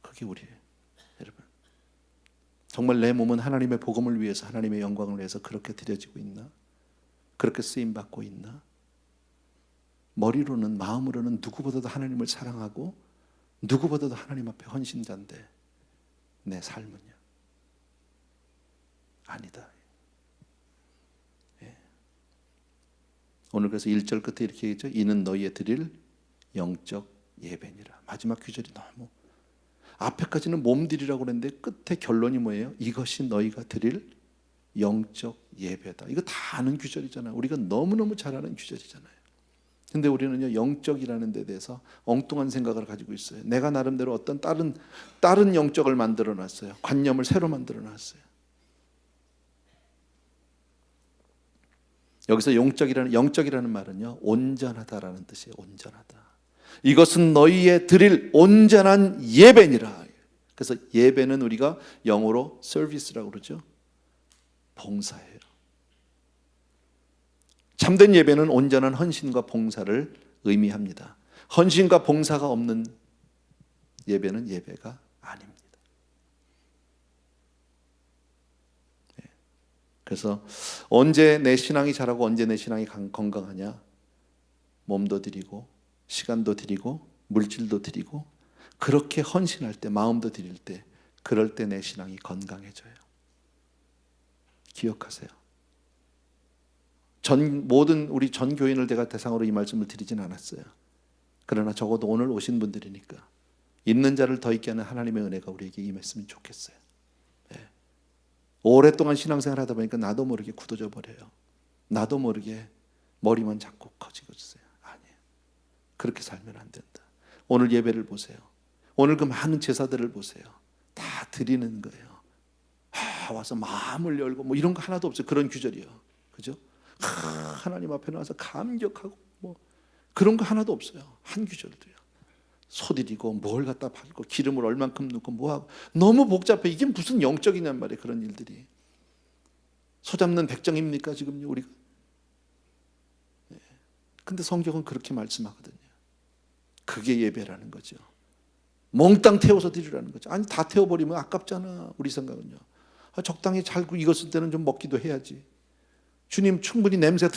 그게 우리예요. 여러분, 정말 내 몸은 하나님의 복음을 위해서, 하나님의 영광을 위해서 그렇게 드려지고 있나? 그렇게 쓰임받고 있나? 머리로는, 마음으로는 누구보다도 하나님을 사랑하고 누구보다도 하나님 앞에 헌신자인데 내 삶은요? 아니다. 예. 오늘 그래서 1절 끝에 이렇게 얘기했죠. 이는 너희의 드릴 영적 예배니라. 마지막 구절이 너무, 앞에까지는 몸 드리라고 그랬는데 끝에 결론이 뭐예요? 이것이 너희가 드릴 영적 예배다. 이거 다 아는 구절이잖아요. 우리가 너무너무 잘 아는 구절이잖아요. 근데 우리는요, 영적이라는 데 대해서 엉뚱한 생각을 가지고 있어요. 내가 나름대로 어떤 다른 영적을 만들어 놨어요. 관념을 새로 만들어 놨어요. 여기서 영적이라는 말은요, 온전하다라는 뜻이에요. 온전하다. 이것은 너희의 드릴 온전한 예배니라. 그래서 예배는 우리가 영어로 서비스라고 그러죠. 봉사예요. 참된 예배는 온전한 헌신과 봉사를 의미합니다. 헌신과 봉사가 없는 예배는 예배가 아닙니다. 그래서 언제 내 신앙이 자라고 언제 내 신앙이 건강하냐? 몸도 드리고 시간도 드리고 물질도 드리고 그렇게 헌신할 때, 마음도 드릴 때, 그럴 때 내 신앙이 건강해져요. 기억하세요. 모든 우리 전 교인을 제가 대상으로 이 말씀을 드리진 않았어요. 그러나 적어도 오늘 오신 분들이니까 있는 자를 더 있게 하는 하나님의 은혜가 우리에게 임했으면 좋겠어요. 네. 오랫동안 신앙생활 하다 보니까 나도 모르게 굳어져 버려요. 나도 모르게 머리만 자꾸 커지고 있어요. 아니에요. 그렇게 살면 안 된다. 오늘 예배를 보세요. 오늘 그 많은 제사들을 보세요. 다 드리는 거예요. 와서 마음을 열고 뭐 이런 거 하나도 없어요. 그런 규절이요. 그죠? 하나님 앞에 나와서 감격하고 뭐 그런 거 하나도 없어요. 한 규절도요. 소드리고 뭘 갖다 팔고 기름을 얼만큼 넣고 뭐하고 너무 복잡해. 이게 무슨 영적이냔 말이에요. 그런 일들이. 소잡는 백정입니까 지금요 우리가? 네. 근데 성경은 그렇게 말씀하거든요. 그게 예배라는 거죠. 몽땅 태워서 드리라는 거죠. 아니 다 태워버리면 아깝잖아. 우리 생각은요. 적당히 잘 익었을 때는 좀 먹기도 해야지. 주님 충분히 냄새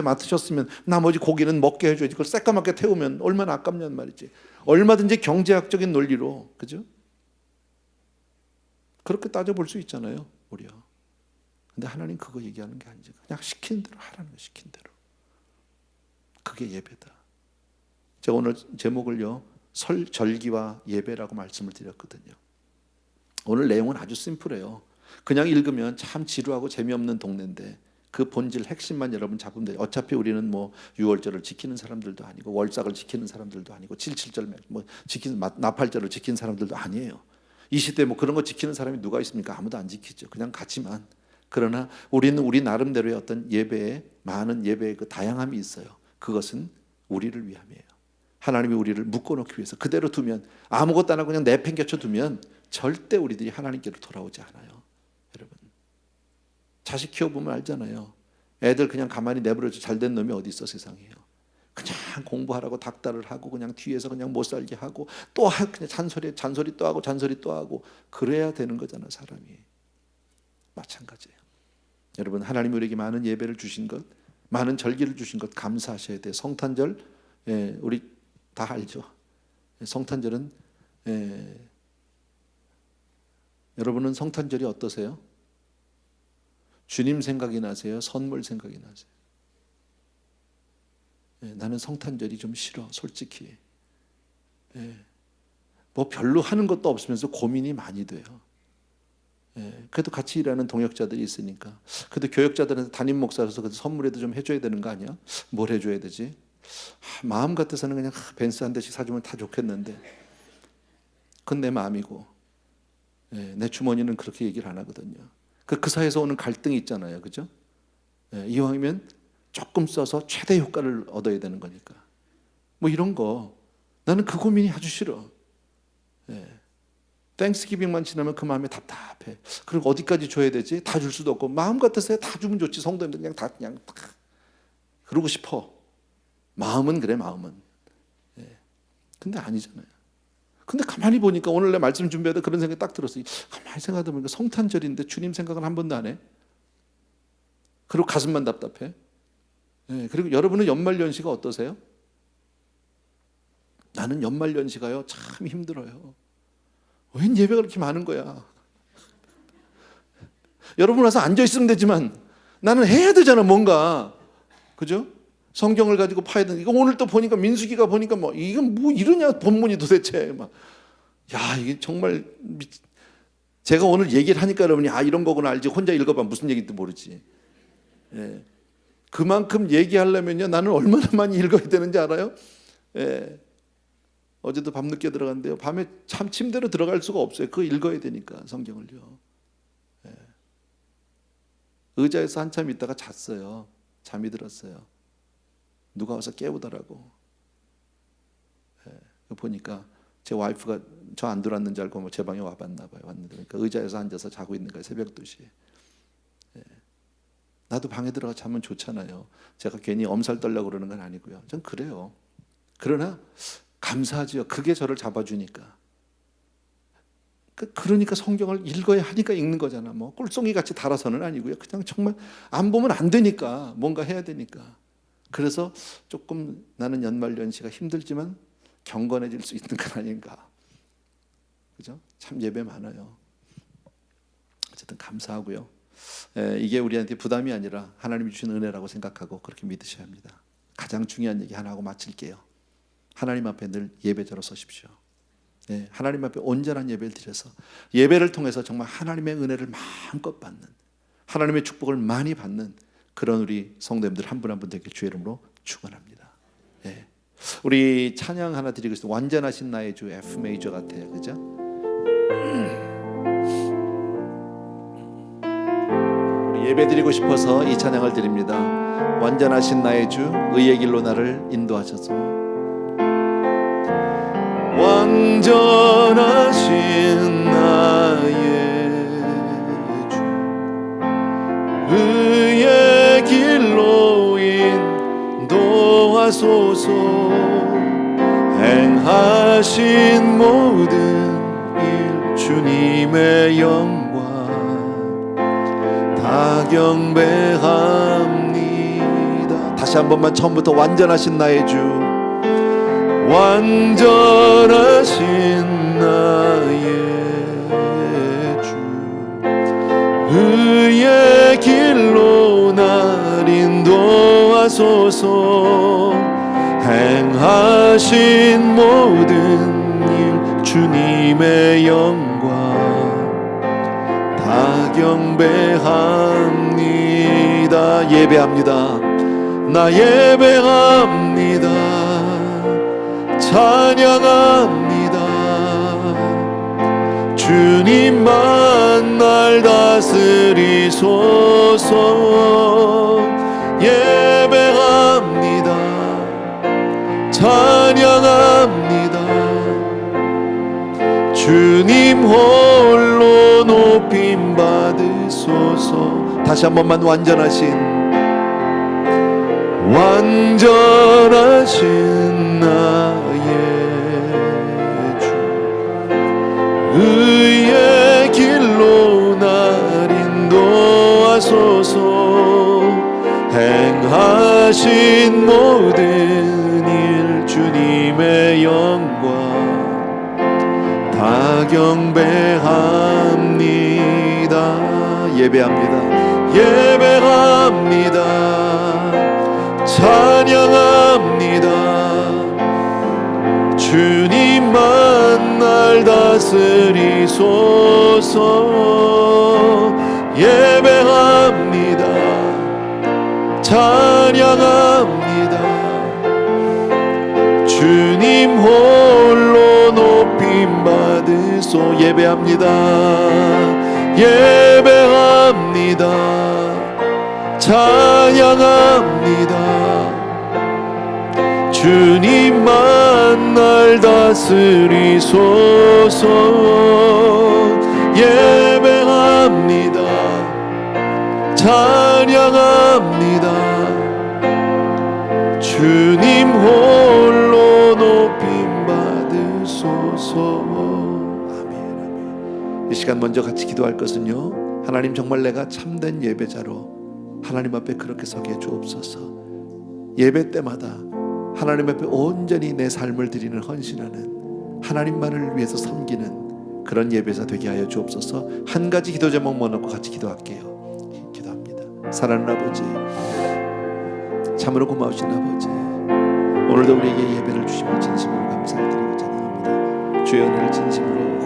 맡으셨으면 나머지 고기는 먹게 해줘야지. 그걸 새까맣게 태우면 얼마나 아깝냔 말이지. 얼마든지 경제학적인 논리로, 그죠? 그렇게 따져볼 수 있잖아요, 우리요. 근데 하나님 그거 얘기하는 게 아니죠. 그냥 시킨 대로 하라는 거, 시킨 대로. 그게 예배다. 제가 오늘 제목을요, 절기와 예배라고 말씀을 드렸거든요. 오늘 내용은 아주 심플해요. 그냥 읽으면 참 지루하고 재미없는 동네인데 그 본질 핵심만 여러분 잡으면 돼요. 어차피 우리는 뭐 유월절을 지키는 사람들도 아니고 월삭을 지키는 사람들도 아니고 7.7절 뭐 지키는 나팔절을 지키는 사람들도 아니에요. 이 시대에 뭐 그런 거 지키는 사람이 누가 있습니까? 아무도 안 지키죠. 그냥 같지만. 그러나 우리는 우리 나름대로의 어떤 예배에 많은 예배의 그 다양함이 있어요. 그것은 우리를 위함이에요. 하나님이 우리를 묶어놓기 위해서 그대로 두면 아무것도 안 하고 그냥 내팽개쳐 두면 절대 우리들이 하나님께로 돌아오지 않아요. 여러분 자식 키워보면 알잖아요. 애들 그냥 가만히 내버려져 잘된 놈이 어디 있어 세상에요. 그냥 공부하라고 닥달을 하고 그냥 뒤에서 그냥 못 살게 하고 또 그냥 잔소리 또 하고 잔소리 또 하고 그래야 되는 거잖아 사람이. 마찬가지예요. 여러분 하나님이 우리에게 많은 예배를 주신 것, 많은 절기를 주신 것 감사하셔야 돼요. 성탄절 우리 다 알죠. 성탄절은 여러분은 성탄절이 어떠세요? 주님 생각이 나세요? 선물 생각이 나세요? 나는 성탄절이 좀 싫어 솔직히. 뭐 별로 하는 것도 없으면서 고민이 많이 돼요. 그래도 같이 일하는 동역자들이 있으니까 그래도 교역자들한테 담임 목사로서 선물에도 좀 해줘야 되는 거 아니야? 뭘 해줘야 되지? 마음 같아서는 그냥 벤츠 한 대씩 사주면 다 좋겠는데 그건 내 마음이고 내 주머니는 그렇게 얘기를 안 하거든요. 그 사이에서 오는 갈등이 있잖아요. 그죠? 이왕이면 조금 써서 최대 효과를 얻어야 되는 거니까 뭐 이런 거 나는 그 고민이 아주 싫어. 땡스기빙만 지나면 그 마음이 답답해. 그리고 어디까지 줘야 되지? 다 줄 수도 없고 마음 같아서 다 주면 좋지. 성도님들 그냥 다 그러고 싶어. 마음은 그래 마음은. 근데 아니잖아요. 근데 가만히 보니까 오늘 내 말씀 준비하다 그런 생각이 딱 들었어요. 가만히 생각하다 보니까 성탄절인데 주님 생각은 한 번도 안 해. 그리고 가슴만 답답해. 그리고 여러분은 연말연시가 어떠세요? 나는 연말연시가요 참 힘들어요. 웬 예배가 그렇게 많은 거야. 여러분 와서 앉아있으면 되지만 나는 해야 되잖아 뭔가. 그죠? 성경을 가지고 파야 되는. 이거 오늘 또 보니까 민수기가 보니까 뭐 이건 뭐 이러냐 본문이 도대체 막. 야 이게 정말 제가 오늘 얘기를 하니까 여러분이 이런 거구나 알지 혼자 읽어봐 무슨 얘기인지 모르지. 그만큼 얘기하려면요, 나는 얼마나 많이 읽어야 되는지 알아요? 예. 어제도 밤늦게 들어갔는데요, 밤에 참 침대로 들어갈 수가 없어요. 그거 읽어야 되니까, 성경을요. 예. 의자에서 한참 있다가 잤어요. 잠이 들었어요. 누가 와서 깨우더라고. 예. 보니까 제 와이프가 저 안 들어왔는 줄 알고 제 방에 와봤나 봐요. 왔는데 그러니까 의자에서 앉아서 자고 있는 거예요. 새벽 2시에. 예. 나도 방에 들어가 자면 좋잖아요. 제가 괜히 엄살 떨려고 그러는 건 아니고요. 전 그래요. 그러나 감사하지요. 그게 저를 잡아주니까. 그러니까 성경을 읽어야 하니까 읽는 거잖아. 뭐 꿀송이 같이 달아서는 아니고요. 그냥 정말 안 보면 안 되니까, 뭔가 해야 되니까. 그래서 조금 나는 연말연시가 힘들지만 경건해질 수 있는 건 아닌가. 그죠? 참 예배 많아요. 어쨌든 감사하고요. 이게 우리한테 부담이 아니라 하나님이 주신 은혜라고 생각하고 그렇게 믿으셔야 합니다. 가장 중요한 얘기 하나 하고 마칠게요. 하나님 앞에 늘 예배자로 서십시오. 하나님 앞에 온전한 예배를 드려서 예배를 통해서 정말 하나님의 은혜를 마음껏 받는, 하나님의 축복을 많이 받는 그런 우리 성도님들 한 분 한 분 되게 주의 이름으로 축원합니다. 우리 찬양 하나 드리겠습니다. 완전하신 나의 주, F 메이저 같아요. 그죠? 우리 예배 드리고 싶어서 이 찬양을 드립니다. 완전하신 나의 주, 의의 길로 나를 인도하셔서. 완전하신 나의 주, 의의 길로 인도하소서. 행하신 모든 일 주님의 영광 다 경배합니다. 다시 한 번만 처음부터 완전하신 나의 주, 완전하신 나의 주, 의의 길로 날 인도하소서. 행하신 모든 일 주님의 영광 다 경배합니다. 예배합니다. 나 예배합니다. 찬양합니다. 주님만 날 다스리소서. 예배합니다. 찬양합니다. 주님 홀로 높임 받으소서. 다시 한 번만 완전하신 나의 주, 의의 길로 날 인도하소서. 행하신 모든 일 주님의 영광 다 경배합니다. 예배합니다. 예배합니다. 찬양합니다. 주님만 날 다스리소서. 예배합니다. 찬양합니다. 주님 홀로 높임 받으소. 예배합니다. 예배합니다. 찬양합니다. 주님만 날 다스리소서. 예배합니다. 찬양합니다. 주님 홀로 높임 받으소서. 아멘. 이 시간 먼저 같이 기도할 것은요, 하나님 정말 내가 참된 예배자로 하나님 앞에 그렇게 서게 주옵소서. 예배 때마다 하나님 앞에 온전히 내 삶을 드리는 헌신하는, 하나님만을 위해서 섬기는 그런 예배자 되게 하여 주옵소서. 한 가지 기도 제목 모아놓고 같이 기도할게요. 기도합니다. 사랑하는 아버지, 참으로 고마우신 아버지, 오늘도 우리에게 예배를 주심을 진심으로 감사를 드리고 찬양합니다. 주의 은혜를 진심으로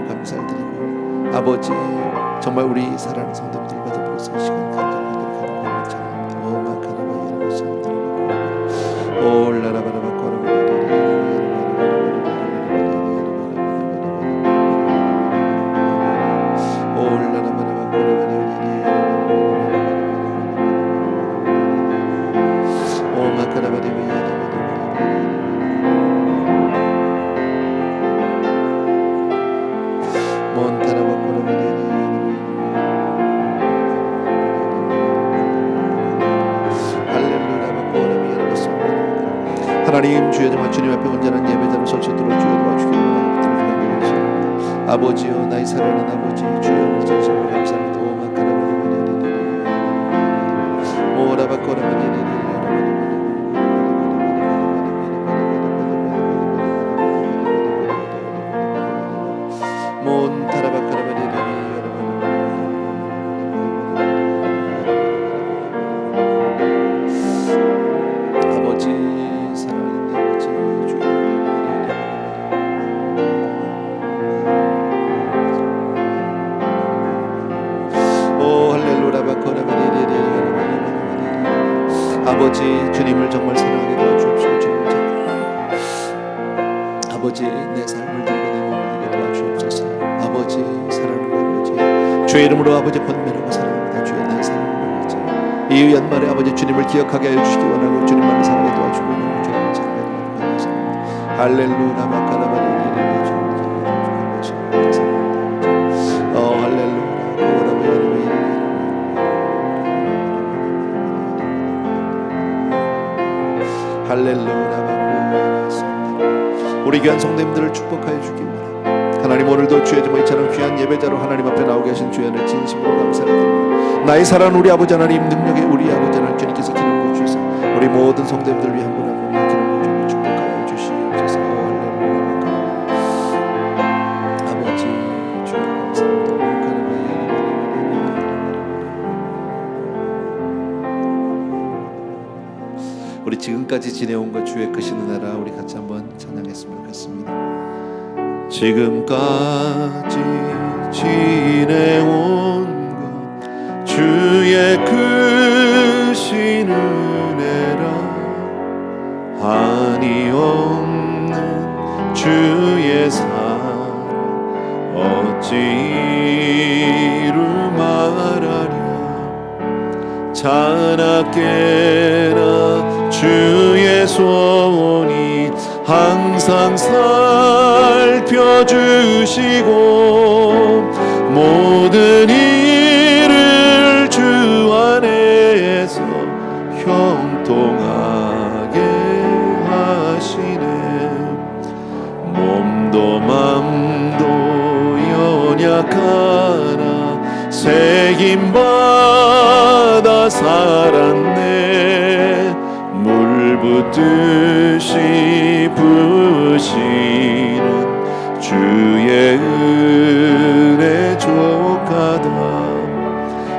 감사를 드리고, 아버지 정말 우리 사랑하는 성도들과 더불어서 이 시간 간절히 기도하는 찬양합니다. 하나님 주여 정말 주님 앞에 온전한 예배자로 설 수 있도록 주여 도와주기를 원하옵니다. 아버지여 나의 사랑하는 아버지 주여 오늘 진심으로 감사합니다. 오마카라바리리리리 아버지 주님을 정말 사랑하게 도와주옵시고 주님을 정말 아버지 내 삶을 들고 내 몸을 들게 도와주옵소서. 아버지 사랑하는 아버지 주의 이름으로 아버지 권면하고 사랑합니다. 주의 나의 사랑하는 아버지 이 연말에 아버지 주님을 기억하게 하여 주시기 원하고 주님만을 사랑하게 도와주고 주님을 사랑하게 도와주옵소서. 할렐루야 마카라바리리리 주님을 사랑하게 도와주옵소서. 할렐루야 할렐루야. 우리 귀한 성도님들을 축복하여 주기 원합니다. 하나님 오늘도 주의 좀 이처럼 귀한 예배자로 하나님 앞에 나오게 하신 주의 은혜 진심으로 감사를 드립니다. 나의 사랑하는 우리 아버지 하나님 능력의 우리 아버지 하나님 주님께서 기름 부어주셔서 우리 모든 성도님들 위한 분 한 분이 기름 부어주고 축복하여 주시옵소서. 할렐루야. 아버지 주여 감사합니다. 우리 지금까지 지내온 것 주의 크신 은혜라 우리 같이 한번 찬양했으면 좋겠습니다. 지금까지 지내온 것 주의 크신 은혜라 한이 없는 주의 사랑 어찌 이루 말하랴 자나깨나 주의 손이 항상 살펴주시고 모든 일을 주 안에서 형통하게 하시네. 몸도 맘도 연약하나 새김받아 살았네. 물 붓듯이 부으시는 주의 은혜 족하다.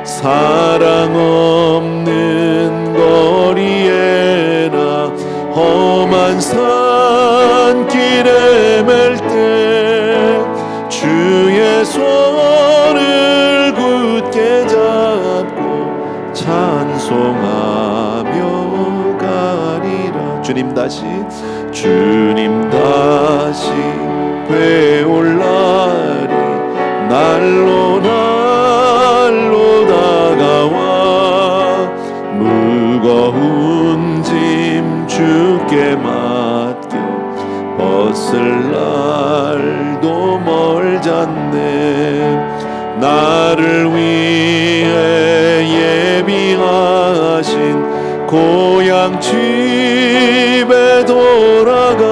사랑 없는 거리에나 험한 산길에 맬 때 주의 손을 굳게 잡고 찬송하며 주님 다시 되올 날이 날로 날로 다가와 무거운 짐 주께 맡겨 벗을 날도 멀잖네. 나를 위해 예비하신 고향 집에 돌아가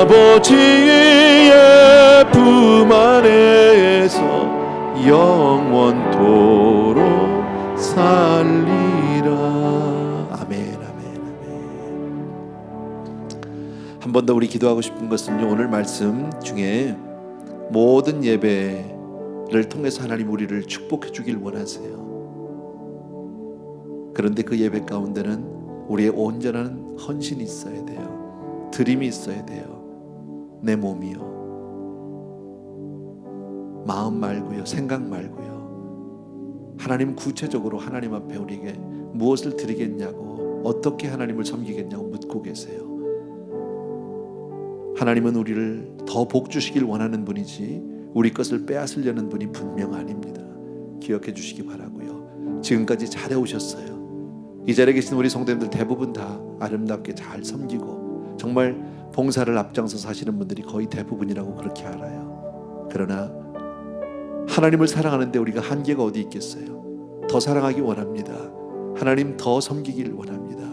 아버지의 품 안에서 영원토록 살리라. 아멘, 아멘, 아멘. 한 번 더 우리 기도하고 싶은 것은요, 오늘 말씀 중에 모든 예배를 통해서 하나님 우리를 축복해 주길 원하세요. 그런데 그 예배 가운데는 우리의 온전한 헌신이 있어야 돼요. 드림이 있어야 돼요. 내 몸이요, 마음 말고요, 생각 말고요. 하나님 구체적으로 하나님 앞에 우리에게 무엇을 드리겠냐고, 어떻게 하나님을 섬기겠냐고 묻고 계세요. 하나님은 우리를 더 복 주시길 원하는 분이지 우리 것을 빼앗으려는 분이 분명 아닙니다. 기억해 주시기 바라고요. 지금까지 잘해오셨어요. 이 자리에 계신 우리 성도님들 대부분 다 아름답게 잘 섬기고 정말 봉사를 앞장서서 하시는 분들이 거의 대부분이라고 그렇게 알아요. 그러나 하나님을 사랑하는데 우리가 한계가 어디 있겠어요? 더 사랑하기 원합니다. 하나님 더 섬기길 원합니다.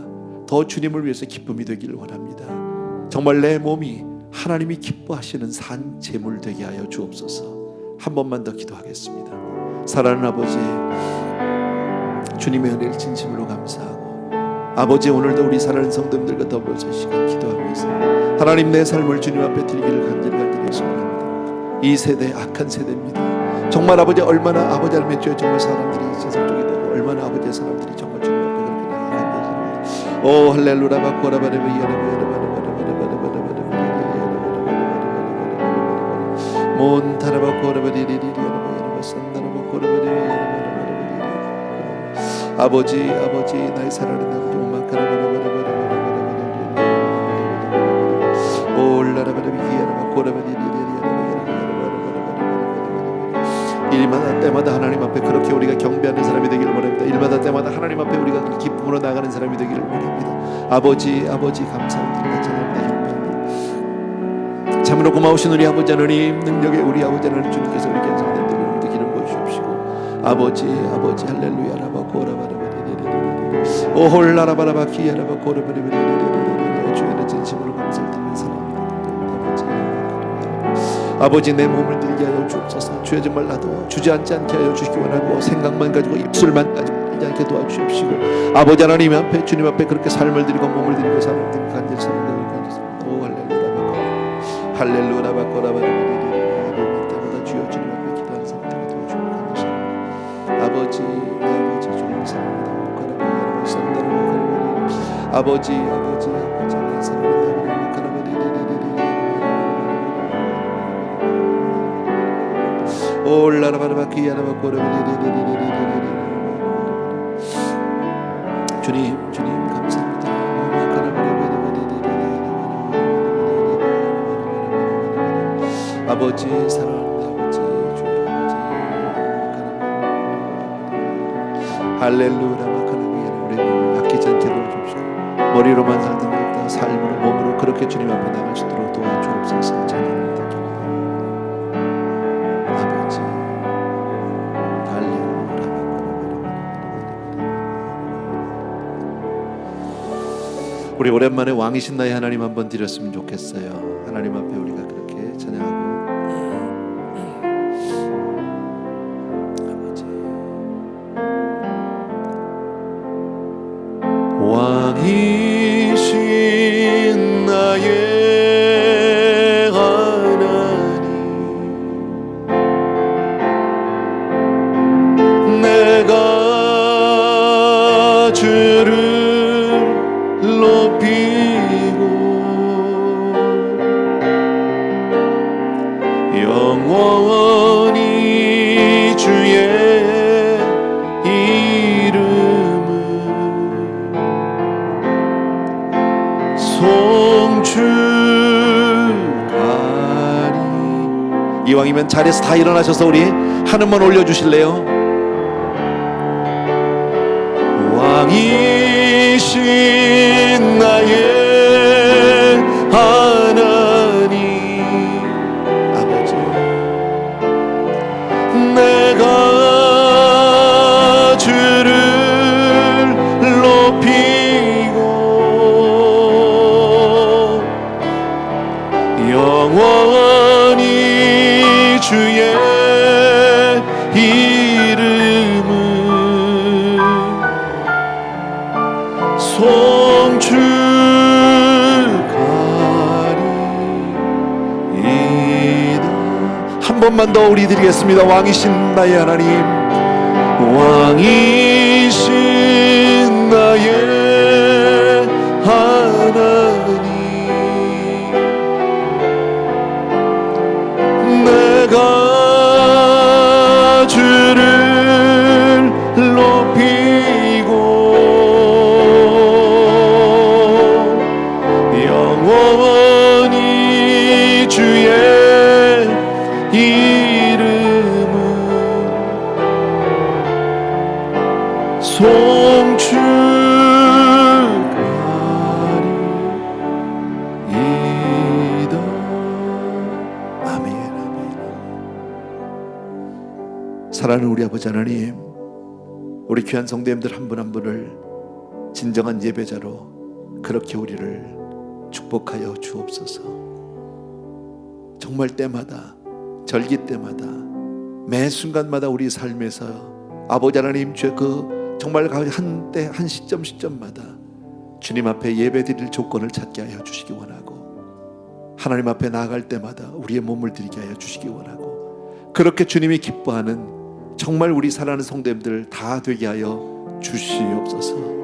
더 주님을 위해서 기쁨이 되기를 원합니다. 정말 내 몸이 하나님이 기뻐하시는 산 제물 되게 하여 주옵소서. 한 번만 더 기도하겠습니다. 사랑하는 아버지, 주님의 은혜를 진심으로 감사하고 아버지, 오늘도 우리 사랑하는 성도님들과 더불어서 시간 기도하면서 하나님 내 삶을 주님 앞에 드리기를 간절히 소원합니다. 이 세대 악한 세대입니다. 정말 아버지, 얼마나 아버지 하나님의 주여 정말 사람들이 세상적이 되고 얼마나 아버지의 사람들이 정말 주님 앞에 그렇게 나아갑니다. 오 할렐루야 바코라바레베 아버지, 나의 사랑하는 아버지, 일마다 때마다 하나님 앞에 그렇게 우리가 경배하는 사람이 되기를 원합니다. 일마다 때마다 하나님 앞에 우리가 기쁨으로 나가는 사람이 되기를 원합니다. 아버지 감사합니다. 참으로 고마우신 우리 아버지 하나님, 능력의 우리 아버지 하나님 주님께서 우리 견성됨들을 오늘도 기름 부어주십시고 아버지 할렐루야 라바코라바라바리리리리리 오홀라라바라바키야라바코라바리리리리리 주의 진심으로 감사드리면서 아버지 내 몸을 드리게 하여 주옵소서. 주여 정말 나도 주저앉지 않게 하여 주시기 원하고 생각만 가지고 입술만 가지고 하지 않게 도와주십시오. 아버지 하나님 앞에 주님 앞에 그렇게 삶을 드리고 몸을 드리고 삶을 드리고 간절히 오 할렐루야 바코라바리리리리 때마다 주여 주님 앞에 기도하는 사람들에게 도와주시고 감사합니다. 아버지 내 아버지 주님 사랑합니다. 아버지 내 사랑합니다. 주님 감사합니다. 아버지 사랑하는 아버지 주님 할렐루야 우리 아끼지 않게 도와주십시오. 머리로만 살던 것보다 삶으로 몸으로 그렇게 주님 앞에 나갈 수 있도록 도와주옵소서. 찬양합니다. 아버지 할렐루야. 우리 오랜만에 왕이신 나의 하나님 한번 드렸으면 좋겠어요. 하나님 앞에 우리가 그렇게 찬양하고 왕이신 나의 하나님, 내가 주를 높이고 영원히 주의 이왕이면 자리에서 다 일어나셔서 우리 한음만 올려주실래요? 왕이신 나의 하나님, 아버지 내가 주를 높이고 영원히 주의 이름을 송축하리이다. 한 번만 더 우리 드리겠습니다. 왕이신 나의 하나님, 왕이신 나의 하나님, 내가 주를 높이고 영원히 주의 이름을 송축하리이다. 아멘. 사랑하는 우리 아버지 하나님, 우리 귀한 성도님들 한 분 한 분을 진정한 예배자로 그렇게 우리를 축복하여 주옵소서. 정말 때마다, 절기 때마다, 매 순간마다 우리 삶에서 아버지 하나님 정말 한때 한 시점마다 주님 앞에 예배드릴 조건을 찾게 하여 주시기 원하고, 하나님 앞에 나아갈 때마다 우리의 몸을 드리게 하여 주시기 원하고, 그렇게 주님이 기뻐하는 정말 우리 사랑하는 성도님들 다 되게 하여 주시옵소서.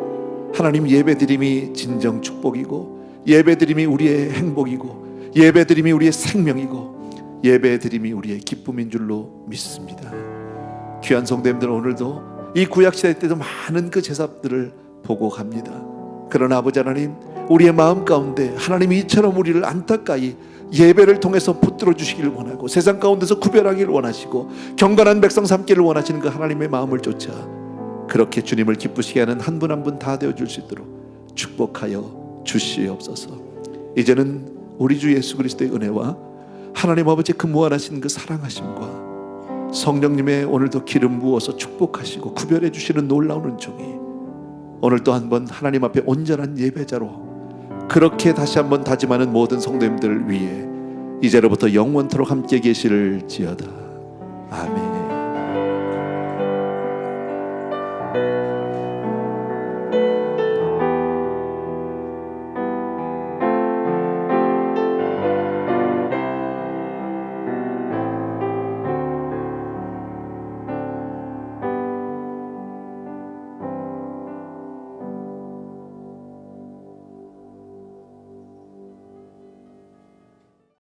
하나님, 예배드림이 진정 축복이고, 예배드림이 우리의 행복이고, 예배드림이 우리의 생명이고, 예배드림이 우리의 기쁨인 줄로 믿습니다. 귀한 성도님들, 오늘도 이 구약시대 때도 많은 그 제사들을 보고 갑니다. 그러나 아버지 하나님, 우리의 마음 가운데 하나님이 이처럼 우리를 안타까이 예배를 통해서 붙들어 주시기를 원하고, 세상 가운데서 구별하기를 원하시고, 경건한 백성 삼기를 원하시는 그 하나님의 마음을 쫓아 그렇게 주님을 기쁘시게 하는 한 분 한 분 다 되어줄 수 있도록 축복하여 주시옵소서. 이제는 우리 주 예수 그리스도의 은혜와 하나님 아버지의 그 무한하신 그 사랑하심과 성령님의 오늘도 기름 부어서 축복하시고 구별해 주시는 놀라운 은총이 오늘 또 한번 하나님 앞에 온전한 예배자로 그렇게 다시 한번 다짐하는 모든 성도님들 위해 이제로부터 영원토록 함께 계실지어다. 아멘.